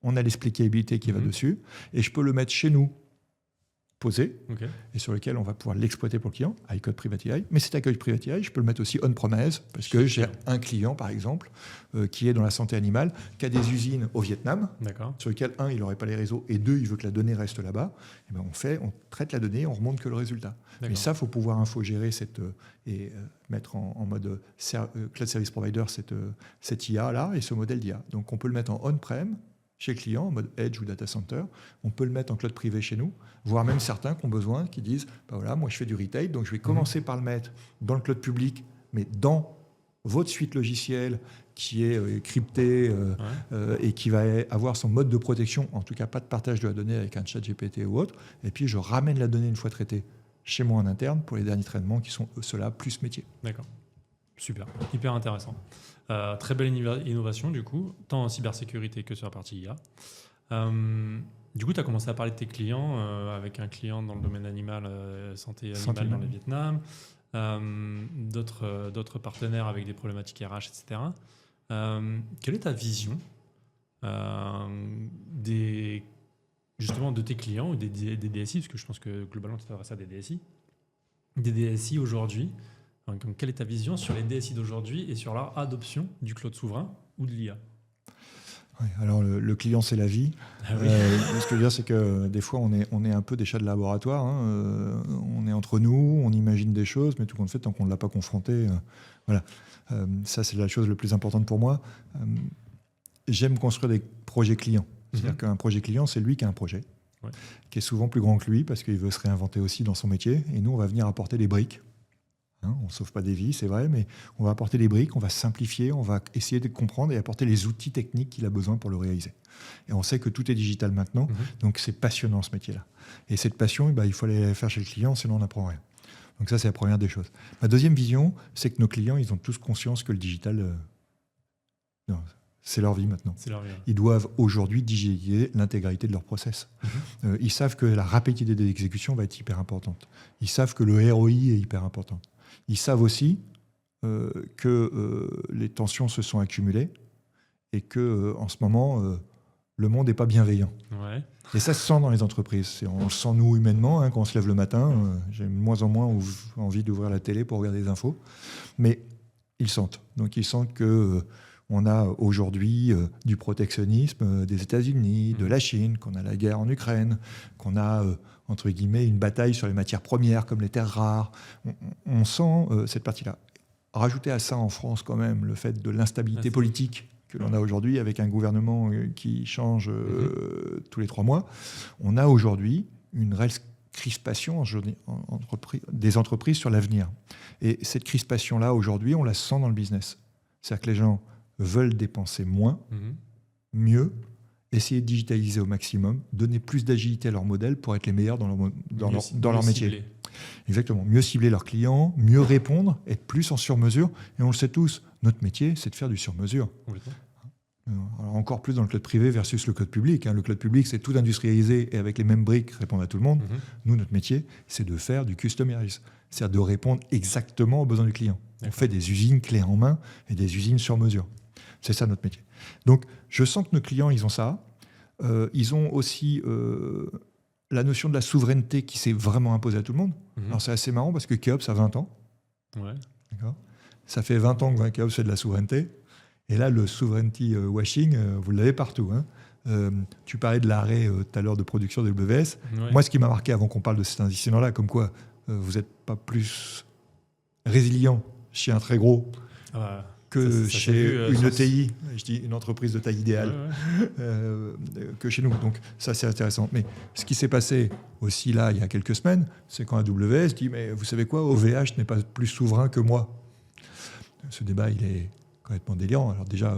on a l'explicabilité qui va dessus, et je peux le mettre chez nous, posé, et sur lequel on va pouvoir l'exploiter pour le client, iCode Private AI. Mais cet accueil Private AI, je peux le mettre aussi on-premise, parce que j'ai un client, par exemple, qui est dans la santé animale, qui a des usines au Vietnam, sur lesquelles, un, il n'aurait pas les réseaux, et deux, il veut que la donnée reste là-bas. Et on traite la donnée, on remonte que le résultat. Mais ça, il faut pouvoir infogérer et mettre en mode Cloud Service Provider cette IA-là et ce modèle d'IA. Donc, on peut le mettre en on-prem, chez le client, en mode Edge ou Data Center. On peut le mettre en cloud privé chez nous, voire même certains qui ont besoin, qui disent voilà, moi je fais du retail, donc je vais commencer par le mettre dans le cloud public, mais dans votre suite logicielle qui est cryptée et qui va avoir son mode de protection, en tout cas pas de partage de la donnée avec un chat GPT ou autre, et puis je ramène la donnée une fois traitée chez moi en interne pour les derniers traitements qui sont ceux-là plus métiers. D'accord. Super, hyper intéressant. Très belle innovation du coup, tant en cybersécurité que sur la partie IA. Du coup, tu as commencé à parler de tes clients, avec un client dans le domaine animal, santé animale dans le Vietnam, d'autres partenaires avec des problématiques RH, etc. Quelle est ta vision justement de tes clients ou des DSI, parce que je pense que globalement tu t'adresses à des DSI aujourd'hui. Quelle est ta vision sur les DSI d'aujourd'hui et sur leur adoption du cloud souverain ou de l'IA? Ouais, alors le client, c'est la vie. Ah oui. Ce que je veux dire, c'est que des fois, on est un peu des chats de laboratoire. Hein. On est entre nous, on imagine des choses, mais tout compte fait, tant qu'on ne l'a pas confronté, voilà. Ça, c'est la chose la plus importante pour moi. J'aime construire des projets clients. C'est-à-dire qu'un projet client, c'est lui qui a un projet, qui est souvent plus grand que lui, parce qu'il veut se réinventer aussi dans son métier. Et nous, on va venir apporter des briques. Hein, on ne sauve pas des vies, c'est vrai, mais on va apporter des briques, on va simplifier, on va essayer de comprendre et apporter les outils techniques qu'il a besoin pour le réaliser. Et on sait que tout est digital maintenant, donc c'est passionnant ce métier-là. Et cette passion, il faut aller la faire chez le client, sinon on n'apprend rien. Donc ça, c'est la première des choses. Ma deuxième vision, c'est que nos clients, ils ont tous conscience que le digital, c'est leur vie maintenant. C'est leur vie. Ils doivent aujourd'hui digitaliser l'intégralité de leur process. Ils savent que la rapidité de l'exécution va être hyper importante. Ils savent que le ROI est hyper important. Ils savent aussi que les tensions se sont accumulées et que en ce moment, le monde n'est pas bienveillant. Ouais. Et ça se sent dans les entreprises. On le sent, nous, humainement, hein, quand on se lève le matin. J'ai de moins en moins envie d'ouvrir la télé pour regarder des infos. Mais ils sentent. Donc, ils sentent que on a aujourd'hui du protectionnisme des États-Unis, de la Chine, qu'on a la guerre en Ukraine, qu'on a, entre guillemets, une bataille sur les matières premières comme les terres rares. On sent cette partie-là. Rajouter à ça en France quand même le fait de l'instabilité politique que l'on a aujourd'hui avec un gouvernement qui change tous les 3 mois. On a aujourd'hui une réelle crispation des entreprises sur l'avenir. Et cette crispation-là, aujourd'hui, on la sent dans le business. C'est-à-dire que les gens veulent dépenser moins, mieux, essayer de digitaliser au maximum, donner plus d'agilité à leur modèle pour être les meilleurs dans leur métier. Ciblé. Exactement. Mieux cibler leurs clients, mieux répondre, être plus en sur-mesure. Et on le sait tous, notre métier, c'est de faire du sur-mesure. Alors encore plus dans le cloud privé versus le cloud public. Le cloud public, c'est tout industrialisé et avec les mêmes briques répondre à tout le monde. Nous, notre métier, c'est de faire du customize. C'est-à-dire de répondre exactement aux besoins du client. On fait des usines clés en main et des usines sur mesure. C'est ça notre métier. Donc, je sens que nos clients, ils ont ça. Ils ont aussi la notion de la souveraineté qui s'est vraiment imposée à tout le monde. Alors, c'est assez marrant parce que Keops a 20 ans. Ouais. D'accord. Ça fait 20 ans que Keops fait de la souveraineté. Et là, le sovereignty washing, vous l'avez partout. Hein. Tu parlais de l'arrêt tout à l'heure de production de WS. Ouais. Moi, ce qui m'a marqué avant qu'on parle de cet incident-là, comme quoi vous n'êtes pas plus résilient chez un très gros que chez une ETI, je dis une entreprise de taille idéale, que chez nous. Donc ça, c'est intéressant. Mais ce qui s'est passé aussi là, il y a quelques semaines, c'est quand AWS dit « mais vous savez quoi, OVH n'est pas plus souverain que moi ». Ce débat, il est complètement délirant. Alors déjà,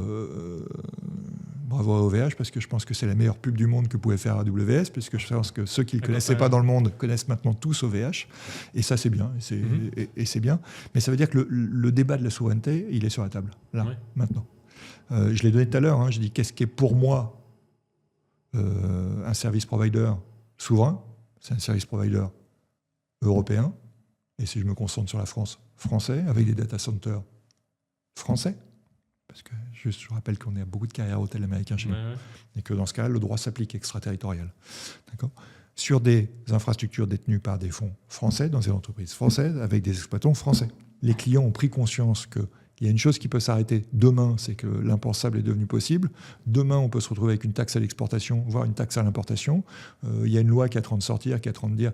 bravo à OVH, parce que je pense que c'est la meilleure pub du monde que pouvait faire AWS, puisque je pense que ceux qui ne le connaissaient pas dans le monde connaissent maintenant tous OVH. Et ça, c'est bien. Et c'est bien. Mais ça veut dire que le débat de la souveraineté, il est sur la table, là, maintenant. Je l'ai donné tout à l'heure. Hein, j'ai dit, qu'est-ce qui est pour moi un service provider souverain? C'est un service provider européen. Et si je me concentre sur la France, français, avec des data centers français. Parce que je rappelle qu'on a beaucoup de carrières hôtels américains chez nous. Et que dans ce cas-là, le droit s'applique extraterritorial. D'accord ? Sur des infrastructures détenues par des fonds français, dans des entreprises françaises, avec des exploitants français. Les clients ont pris conscience qu'il y a une chose qui peut s'arrêter demain, c'est que l'impensable est devenu possible. Demain, on peut se retrouver avec une taxe à l'exportation, voire une taxe à l'importation. Il y a une loi qui est en train de sortir, qui est en train de dire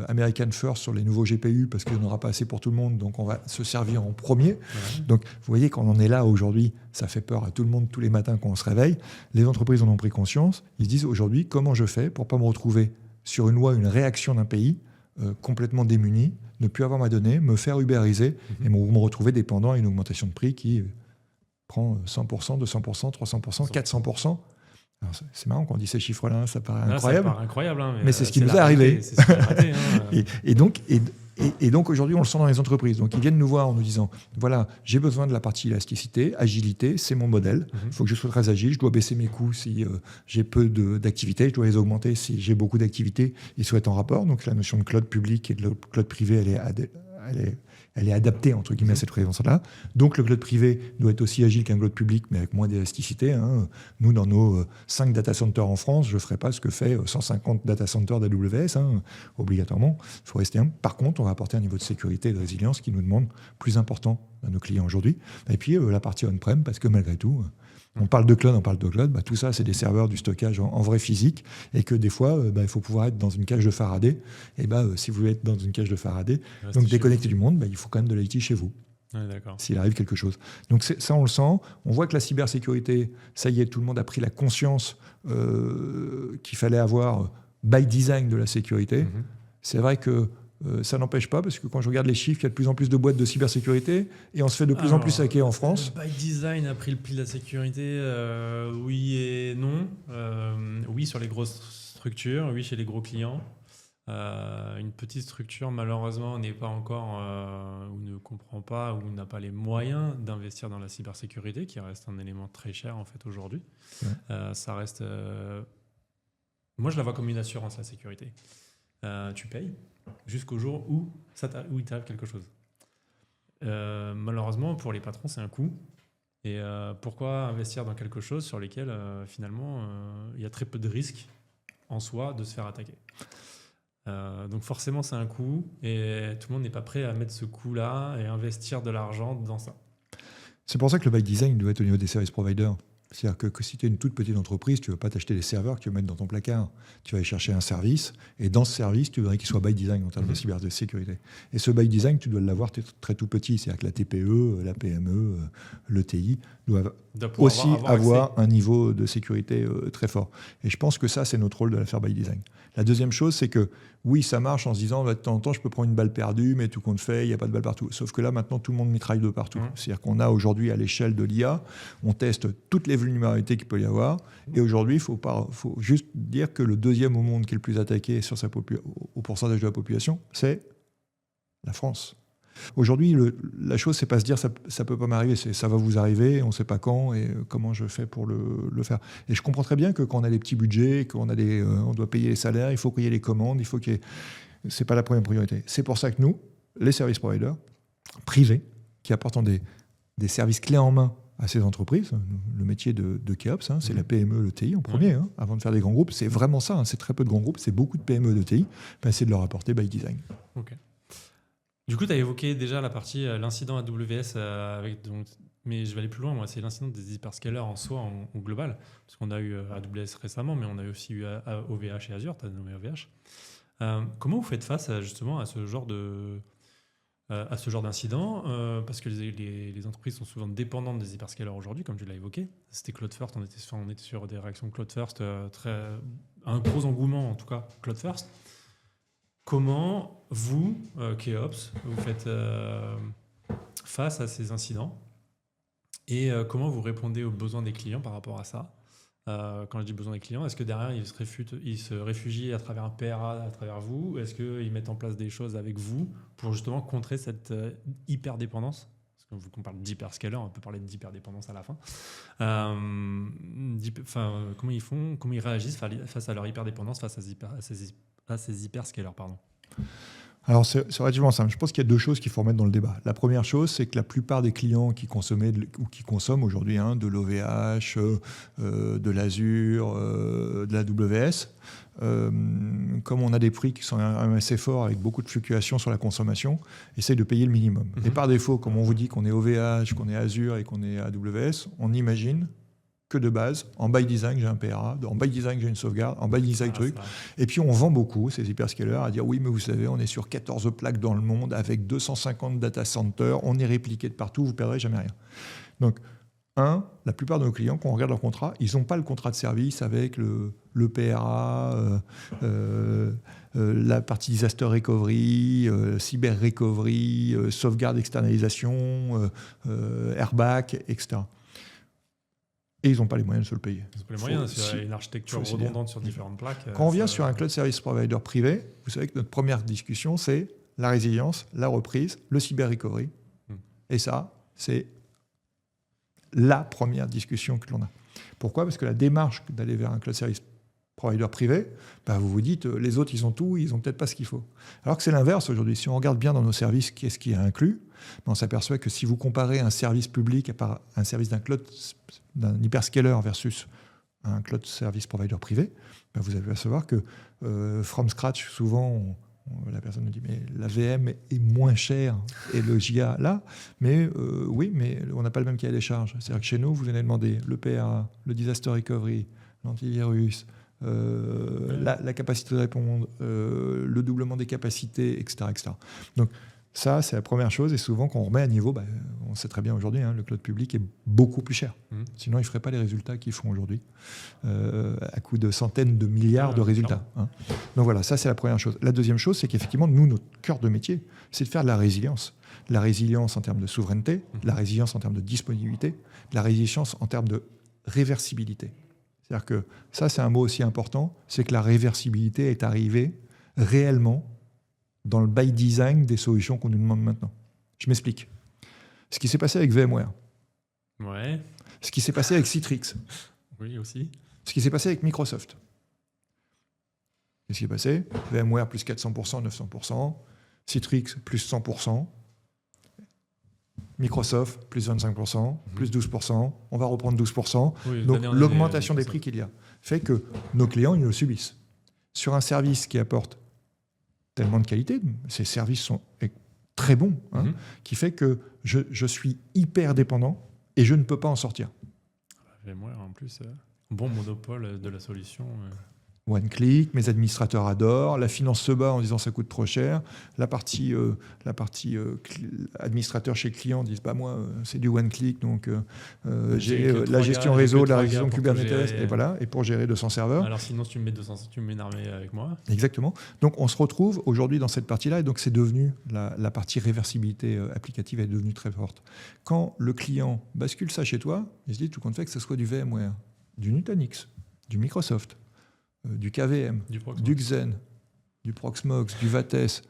American First sur les nouveaux GPU, parce qu'il n'y en aura pas assez pour tout le monde, donc on va se servir en premier. Donc, vous voyez, quand on en est là aujourd'hui, ça fait peur à tout le monde tous les matins quand on se réveille. Les entreprises en ont pris conscience. Ils se disent aujourd'hui, comment je fais pour ne pas me retrouver sur une loi, une réaction d'un pays complètement démuni, ne plus avoir ma donnée, me faire ubériser et me retrouver dépendant à une augmentation de prix qui prend 100%, 200%, 300%, 400%. Alors c'est marrant quand on dit ces chiffres-là, ça paraît incroyable. Ça paraît incroyable, hein, mais c'est ce qui nous est arrivé. C'est ce qui est raté, hein. Et donc aujourd'hui, on le sent dans les entreprises. Donc ils viennent nous voir en nous disant, voilà, j'ai besoin de la partie élasticité, agilité, c'est mon modèle. Il faut que je sois très agile, je dois baisser mes coûts si j'ai peu d'activités, je dois les augmenter si j'ai beaucoup d'activités. Ils souhaitent en rapport. Donc la notion de cloud public et de cloud privé, elle est adaptée entre guillemets à cette fréquence-là. Donc le cloud privé doit être aussi agile qu'un cloud public, mais avec moins d'élasticité. Hein. Nous, dans nos 5 data centers en France, je ne ferai pas ce que fait 150 data centers d'AWS, hein, obligatoirement. Il faut rester humble. Par contre, on va apporter un niveau de sécurité et de résilience qui nous demande plus important à nos clients aujourd'hui. Et puis la partie on-prem, parce que malgré tout, On parle de cloud. Bah, tout ça, c'est des serveurs, du stockage en vrai physique. Et que des fois, il faut pouvoir être dans une cage de Faraday. Et si vous voulez être dans une cage de Faraday, donc déconnecté du monde, il faut quand même de l'IT chez vous. Ouais, d'accord. S'il arrive quelque chose. Donc ça, on le sent. On voit que la cybersécurité, ça y est, tout le monde a pris la conscience qu'il fallait avoir by design de la sécurité. C'est vrai que ça n'empêche pas, parce que quand je regarde les chiffres, il y a de plus en plus de boîtes de cybersécurité et on se fait de plus en plus hacker en France. By design a pris le pli de la sécurité, oui et non. Oui, sur les grosses structures, oui, chez les gros clients. Une petite structure, malheureusement, n'est pas encore ou ne comprend pas ou n'a pas les moyens d'investir dans la cybersécurité, qui reste un élément très cher en fait aujourd'hui. Ouais. Ça reste. Moi, je la vois comme une assurance, la sécurité. Tu payes jusqu'au jour où il t'arrive quelque chose. Malheureusement, pour les patrons, c'est un coût. Et pourquoi investir dans quelque chose sur lequel finalement il y a très peu de risques en soi de se faire attaquer. Donc forcément c'est un coût et tout le monde n'est pas prêt à mettre ce coût-là et investir de l'argent dans ça. C'est pour ça que le by design doit être au niveau des service providers. C'est-à-dire que si tu es une toute petite entreprise, tu ne veux pas t'acheter des serveurs que tu vas mettre dans ton placard. Tu vas aller chercher un service et dans ce service, tu voudrais qu'il soit by design en termes de cybersécurité. Et ce by design, tu dois l'avoir très tout petit. C'est-à-dire que la TPE, la PME, l'ETI doivent aussi avoir un niveau de sécurité très fort. Et je pense que ça, c'est notre rôle de la faire by design. La deuxième chose, c'est que oui, ça marche en se disant de temps en temps, je peux prendre une balle perdue, mais tout compte fait, il n'y a pas de balle partout. Sauf que là, maintenant, tout le monde mitraille de partout. C'est-à-dire qu'on a aujourd'hui, à l'échelle de l'IA, on teste toutes les vulnérabilités qu'il peut y avoir. Et aujourd'hui, il faut juste dire que le deuxième au monde qui est le plus attaqué sur au pourcentage de la population, c'est la France. Aujourd'hui, la chose, c'est pas se dire ça peut pas m'arriver, c'est ça va vous arriver, on sait pas quand et comment je fais pour le faire. Et je comprends très bien que quand on a des petits budgets, qu'on a on doit payer les salaires, il faut qu'il y ait les commandes, c'est pas la première priorité. C'est pour ça que nous, les service providers privés, qui apportent des services clés en main à ces entreprises, le métier de KEOPS, c'est la PME, le TI en premier, avant de faire des grands groupes, c'est vraiment ça, c'est très peu de grands groupes, c'est beaucoup de PME, de TI, c'est de leur apporter by design. Ok. Du coup, tu as évoqué déjà la partie, l'incident AWS, mais je vais aller plus loin. Moi, c'est l'incident des hyperscalers en soi, en global. Parce qu'on a eu AWS récemment, mais on a aussi eu OVH et Azure, tu as nommé OVH. Comment vous faites face justement à ce genre d'incident parce que les entreprises sont souvent dépendantes des hyperscalers aujourd'hui, comme tu l'as évoqué. C'était Cloud First, on était sur des réactions Cloud First, un gros engouement en tout cas, Cloud First. Comment vous, KEOPS, vous faites face à ces incidents et comment vous répondez aux besoins des clients par rapport à ça? Quand je dis besoin des clients, est-ce que derrière ils se réfugient à travers un PRA, à travers vous? Est-ce qu'ils mettent en place des choses avec vous pour justement contrer cette hyper-dépendance? Parce qu'on parle d'hyperscaler, on peut parler d'hyper-dépendance à la fin. Comment ils font, comment ils réagissent face à leur hyper-dépendance, face à ces hyperscalers, pardon. Alors, c'est relativement simple. Je pense qu'il y a deux choses qu'il faut remettre dans le débat. La première chose, c'est que la plupart des clients qui consommaient ou qui consomment aujourd'hui de l'OVH, de l'Azure, de la AWS, comme on a des prix qui sont assez forts avec beaucoup de fluctuations sur la consommation, essayent de payer le minimum. Et par défaut, comme on vous dit qu'on est OVH, qu'on est Azure et qu'on est AWS, on imagine que de base, en by design, j'ai un PRA, en by design, j'ai une sauvegarde, en by design, truc. Et puis, on vend beaucoup, ces hyperscalers, à dire oui, mais vous savez, on est sur 14 plaques dans le monde avec 250 data centers, on est répliqué de partout, vous ne perdrez jamais rien. Donc, la plupart de nos clients, quand on regarde leur contrat, ils n'ont pas le contrat de service avec le PRA, la partie disaster recovery, cyber recovery, sauvegarde externalisation, airbag, etc. Et ils n'ont pas les moyens de se le payer. Ils n'ont pas les moyens, c'est une architecture redondante sur différentes plaques. Quand on vient sur un cloud service provider privé, vous savez que notre première discussion, c'est la résilience, la reprise, le cyber recovery. Et ça, c'est la première discussion que l'on a. Pourquoi ? Parce que la démarche d'aller vers un cloud service provider privé, vous vous dites, les autres, ils ont tout, ils n'ont peut-être pas ce qu'il faut. Alors que c'est l'inverse aujourd'hui. Si on regarde bien dans nos services, qu'est-ce qui est inclus ? On s'aperçoit que si vous comparez un service public à un service d'un hyperscaler versus un cloud service provider privé, vous allez savoir que from scratch, souvent, La personne me dit, mais la VM est moins chère et le giga là. Mais oui, mais on n'a pas le même cahier des charges. C'est-à-dire que chez nous, vous allez demander le PA, le disaster recovery, l'antivirus, la capacité de répondre, le doublement des capacités, etc., etc. Donc ça, c'est la première chose. Et souvent, quand on remet à niveau, on sait très bien aujourd'hui, le cloud public est beaucoup plus cher. Sinon, ils ne feraient pas les résultats qu'ils font aujourd'hui, à coût de centaines de milliards de résultats. Donc voilà, ça, c'est la première chose. La deuxième chose, c'est qu'effectivement, nous, notre cœur de métier, c'est de faire de la résilience. La résilience en termes de souveraineté, la résilience en termes de disponibilité, la résilience en termes de réversibilité. C'est-à-dire que ça, c'est un mot aussi important, c'est que la réversibilité est arrivée réellement dans le by design des solutions qu'on nous demande maintenant. Je m'explique. Ce qui s'est passé avec VMware. Ouais. Ce qui s'est passé avec Citrix. Oui, aussi. Ce qui s'est passé avec Microsoft. Qu'est-ce qui s'est passé ? VMware plus 400%, 900%. Citrix plus 100%. Microsoft plus 25%, plus 12%. On va reprendre 12%. Oui, donc l'augmentation des prix qu'il y a fait que nos clients, ils le subissent. Sur un service qui apporte tellement de qualité, ces services sont très bons, qui fait que je suis hyper dépendant et je ne peux pas en sortir. VMware, en plus, bon monopole de la solution. One click, mes administrateurs adorent, la finance se bat en disant ça coûte trop cher, la partie administrateur chez le client disent moi c'est du one click, donc j'ai la gestion réseau, la gestion Kubernetes, et voilà, et pour gérer 200 serveurs. Alors sinon si tu me mets 200, tu me mets une armée avec moi. Exactement. Donc on se retrouve aujourd'hui dans cette partie-là, et donc c'est devenu la partie réversibilité applicative est devenue très forte. Quand le client bascule ça chez toi, il se dit tout compte fait que ce soit du VMware, du Nutanix, du Microsoft, du KVM, du Xen, du Proxmox, du Vates,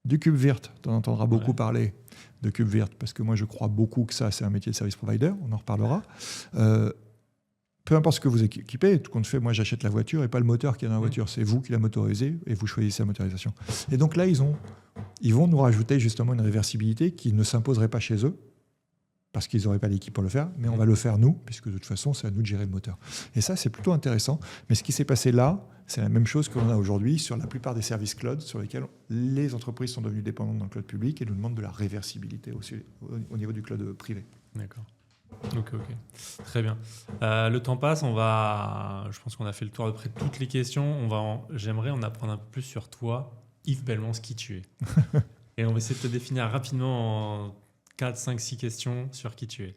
du KubeVirt. Tu en entendras beaucoup parler de KubeVirt, parce que moi je crois beaucoup que ça c'est un métier de service provider, on en reparlera. Peu importe ce que vous équipez, tout compte fait, moi j'achète la voiture et pas le moteur qui est dans la voiture, c'est vous qui la motorisez et vous choisissez la motorisation. Et donc là ils vont nous rajouter justement une réversibilité qui ne s'imposerait pas chez eux, parce qu'ils n'auraient pas l'équipe pour le faire, mais on va le faire nous, puisque de toute façon, c'est à nous de gérer le moteur. Et ça, c'est plutôt intéressant. Mais ce qui s'est passé là, c'est la même chose qu'on a aujourd'hui sur la plupart des services cloud sur lesquels les entreprises sont devenues dépendantes dans le cloud public et nous demandent de la réversibilité aussi au niveau du cloud privé. D'accord. Ok. Très bien. Le temps passe, je pense qu'on a fait le tour de près de toutes les questions. J'aimerais en apprendre un peu plus sur toi, Yves Belmans, qui tu es. Et on va essayer de te définir rapidement en 4, 5, 6 questions sur qui tu es.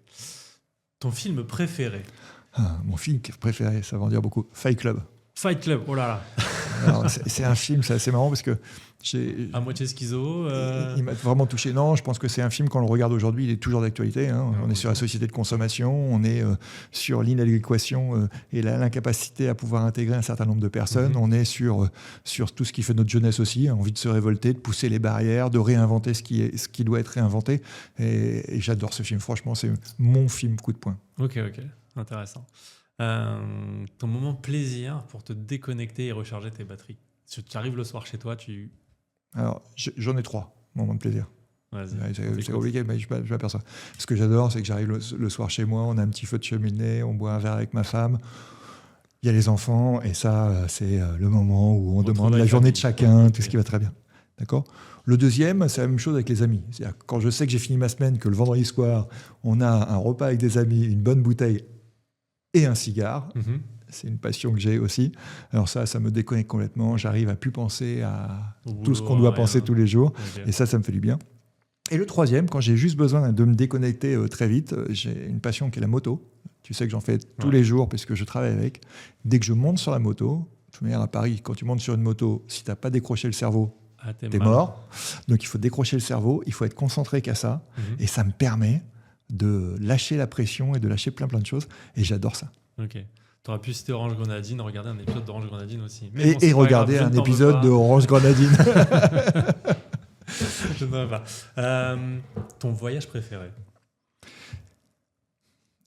Ton film préféré ? Mon film préféré, ça va en dire beaucoup. Fight Club. Fight Club, oh là là. Alors, c'est un film, c'est assez marrant parce que à moitié schizo. Il m'a vraiment touché. Non, je pense que c'est un film, quand on le regarde aujourd'hui, il est toujours d'actualité. On est sur la société de consommation, on est sur l'inadéquation et l'incapacité à pouvoir intégrer un certain nombre de personnes. On est sur tout ce qui fait notre jeunesse aussi, envie de se révolter, de pousser les barrières, de réinventer ce qui doit être réinventé. Et j'adore ce film. Franchement, c'est mon film coup de poing. Ok. Intéressant. Ton moment plaisir pour te déconnecter et recharger tes batteries. Si tu arrives le soir chez toi, Alors, j'en ai 3 moments de plaisir. Vas-y, c'est compliqué, mais je m'aperçois. Ce que j'adore, c'est que j'arrive le soir chez moi, on a un petit feu de cheminée, on boit un verre avec ma femme, il y a les enfants, et ça, c'est le moment où on demande la journée de chacun, tout ce qui va très bien. D'accord ? Le deuxième, c'est la même chose avec les amis. C'est-à-dire, quand je sais que j'ai fini ma semaine, que le vendredi soir, on a un repas avec des amis, une bonne bouteille et un cigare, c'est une passion que j'ai aussi. Alors ça me déconnecte complètement. J'arrive à plus penser à tout ce qu'on doit penser tous les jours. Okay. Et ça me fait du bien. Et le troisième, quand j'ai juste besoin de me déconnecter très vite, j'ai une passion qui est la moto. Tu sais que j'en fais tous les jours parce que je travaille avec. Dès que je monte sur la moto, de toute manière à Paris, quand tu montes sur une moto, si tu n'as pas décroché le cerveau, t'es mort. Donc il faut décrocher le cerveau, il faut être concentré qu'à ça. Et ça me permet de lâcher la pression et de lâcher plein de choses. Et j'adore ça. Ok. Tu aurais pu citer Orange Grenadine, regarder un épisode d'Orange Grenadine aussi. Mais et regarder un épisode d'Orange Grenadine. Je ne veux pas. Ton voyage préféré ?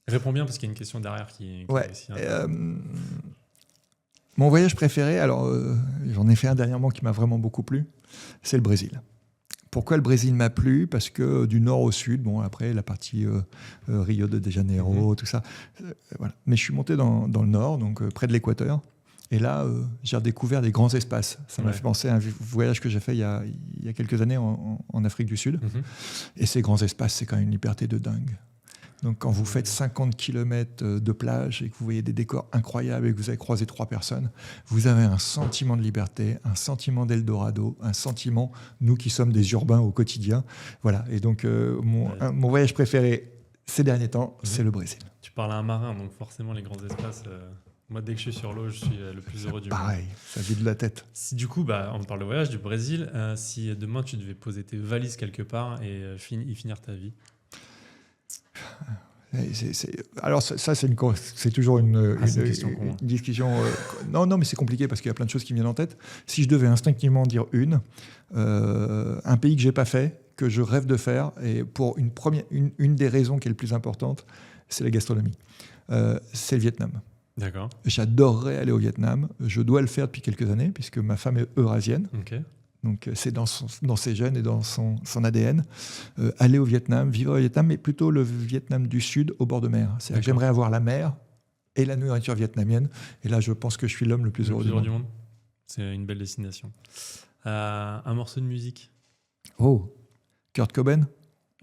Réponds bien parce qu'il y a une question derrière qui est aussi mon voyage préféré, alors j'en ai fait un dernièrement qui m'a vraiment beaucoup plu, c'est le Brésil. Pourquoi le Brésil m'a plu ? Parce que du nord au sud, après la partie Rio de Janeiro, tout ça, voilà. Mais je suis monté dans le nord, donc près de l'équateur, Et là, j'ai redécouvert des grands espaces. Ça m'a fait penser à un voyage que j'ai fait il y a quelques années en Afrique du Sud. Et ces grands espaces, c'est quand même une liberté de dingue. Donc quand vous faites 50 km de plage et que vous voyez des décors incroyables et que vous avez croisé 3 personnes, vous avez un sentiment de liberté, un sentiment d'Eldorado, un sentiment, nous qui sommes des urbains au quotidien. Voilà. Et donc mon voyage préféré ces derniers temps, c'est le Brésil. Tu parles à un marin, donc forcément les grands espaces... Moi, dès que je suis sur l'eau, je suis le plus heureux du monde. Pareil, ça vide la tête. Si du coup, on parle de voyage, du Brésil, si demain tu devais poser tes valises quelque part et y finir ta vie. Alors ça, c'est toujours une discussion. Non, mais c'est compliqué parce qu'il y a plein de choses qui me viennent en tête. Si je devais instinctivement dire un pays que j'ai pas fait, que je rêve de faire, et pour une des raisons qui est le plus importante, c'est la gastronomie. C'est le Vietnam. D'accord. J'adorerais aller au Vietnam. Je dois le faire depuis quelques années puisque ma femme est eurasienne. Okay. Donc c'est dans ses gènes et dans son ADN. Aller au Vietnam, vivre au Vietnam, mais plutôt le Vietnam du Sud au bord de mer. J'aimerais avoir la mer et la nourriture vietnamienne. Et là, je pense que je suis l'homme le plus heureux du monde. C'est une belle destination. Un morceau de musique. Oh, Kurt Cobain.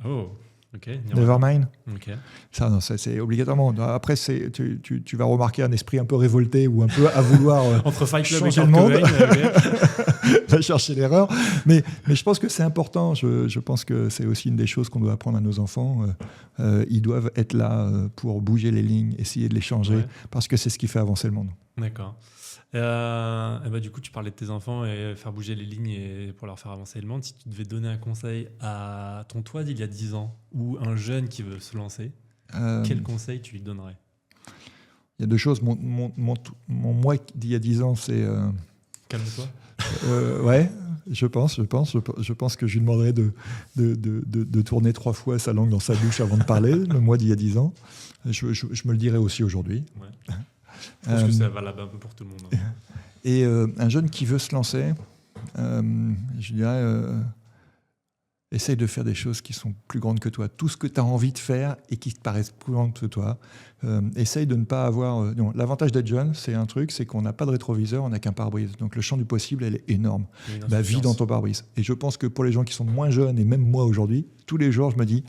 Oh, ok. Nevermind. Ok. Ça, non, c'est obligatoirement. Après, tu vas remarquer un esprit un peu révolté ou un peu à vouloir entre Fight Club changer et le monde. Okay. Va chercher l'erreur. Mais je pense que c'est important. Je pense que c'est aussi une des choses qu'on doit apprendre à nos enfants. Ils doivent être là pour bouger les lignes, essayer de les changer, parce que c'est ce qui fait avancer le monde. D'accord. Du coup, tu parlais de tes enfants et faire bouger les lignes et pour leur faire avancer le monde. Si tu devais donner un conseil à ton toi d'il y a 10 ans ou un jeune qui veut se lancer, quel conseil tu lui donnerais ? Il y a 2 choses. Mon moi d'il y a 10 ans, c'est... Calme-toi. Ouais, je pense que je lui demanderais de tourner 3 fois sa langue dans sa bouche avant de parler, le moi d'il y a 10 ans. Je me le dirais aussi aujourd'hui. Ouais. Je pense que ça va là-bas un peu pour tout le monde. Hein. Et un jeune qui veut se lancer, je dirais, essaye de faire des choses qui sont plus grandes que toi. Tout ce que tu as envie de faire et qui te paraissent plus grandes que toi. Essaye de ne pas avoir... l'avantage d'être jeune, c'est un truc, c'est qu'on n'a pas de rétroviseur, on n'a qu'un pare-brise. Donc le champ du possible, elle est énorme. Vis dans ton pare-brise. Et je pense que pour les gens qui sont moins jeunes, et même moi aujourd'hui, tous les jours, je me dis...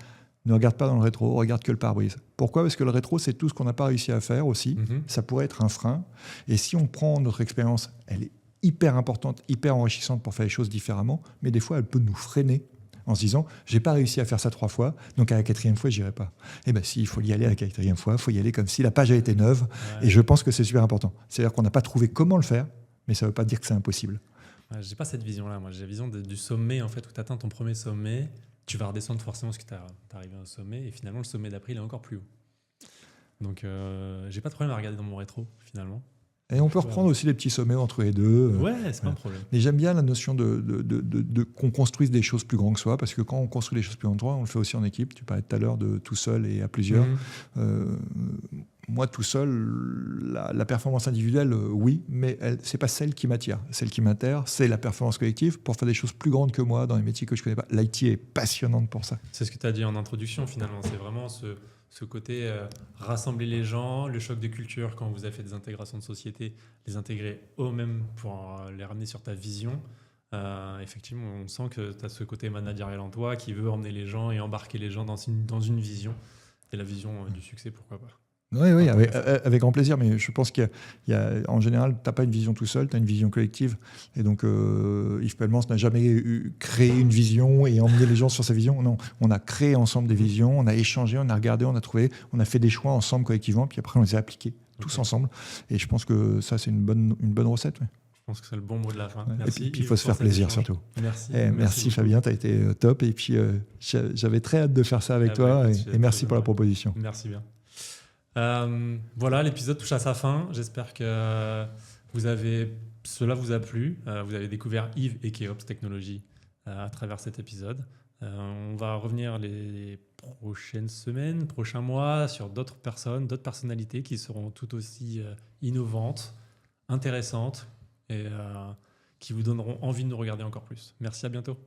Ne regarde pas dans le rétro, regarde que le pare-brise. Pourquoi ? Parce que le rétro, c'est tout ce qu'on n'a pas réussi à faire aussi. Ça pourrait être un frein. Et si on prend notre expérience, elle est hyper importante, hyper enrichissante pour faire les choses différemment, mais des fois, elle peut nous freiner en se disant « j'ai pas réussi à faire ça 3 fois, donc à la 4e fois, j'irai pas ». Eh bien si, il faut y aller à la 4e fois, il faut y aller comme si la page a été neuve. Ouais. Et je pense que c'est super important. C'est-à-dire qu'on n'a pas trouvé comment le faire, mais ça ne veut pas dire que c'est impossible. Ouais, j'ai pas cette vision-là. Moi, j'ai la vision du sommet, en fait, où tu atteins ton premier sommet. Tu vas redescendre forcément parce que tu es arrivé à un sommet et finalement le sommet d'après il est encore plus haut. Donc j'ai pas de problème à regarder dans mon rétro finalement. Et on peut reprendre aussi les petits sommets entre les deux. Ouais, c'est pas un problème. Mais j'aime bien la notion de qu'on construise des choses plus grandes que soi, parce que quand on construit des choses plus grandes que soi, on le fait aussi en équipe. Tu parlais tout à l'heure de tout seul et à plusieurs. Moi, tout seul, la performance individuelle, oui, mais c'est pas celle qui m'attire. Celle qui m'attire, c'est la performance collective pour faire des choses plus grandes que moi dans les métiers que je connais pas. L'IT est passionnante pour ça. C'est ce que tu as dit en introduction, finalement. C'est vraiment ce côté rassembler les gens, le choc de culture quand vous avez fait des intégrations de société, les intégrer eux-mêmes pour les ramener sur ta vision. Effectivement, on sent que tu as ce côté managérial en toi qui veut emmener les gens et embarquer les gens dans une vision. Et la vision du succès, pourquoi pas. Oui, avec grand plaisir, mais je pense qu'il y a en général, tu n'as pas une vision tout seul, tu as une vision collective. Et donc, Yves Pellemans n'a jamais créé une vision et emmené les gens sur sa vision. Non, on a créé ensemble des visions, on a échangé, on a regardé, on a trouvé, on a fait des choix ensemble collectivement, puis après on les a appliqués tous ensemble. Et je pense que ça, c'est une bonne recette. Ouais. Je pense que c'est le bon mot de la fin. Ouais. Merci. Et puis, il faut se faire plaisir surtout. Merci Fabien, tu as été top. Et puis, j'avais très hâte de faire ça avec toi. Et merci pour la proposition. Merci bien. Voilà, l'épisode touche à sa fin. J'espère que cela vous a plu. Vous avez découvert Yves et Keops Technologies à travers cet épisode. On va revenir les prochaines semaines, prochains mois sur d'autres personnes, d'autres personnalités qui seront tout aussi innovantes, intéressantes et qui vous donneront envie de nous regarder encore plus. Merci, à bientôt.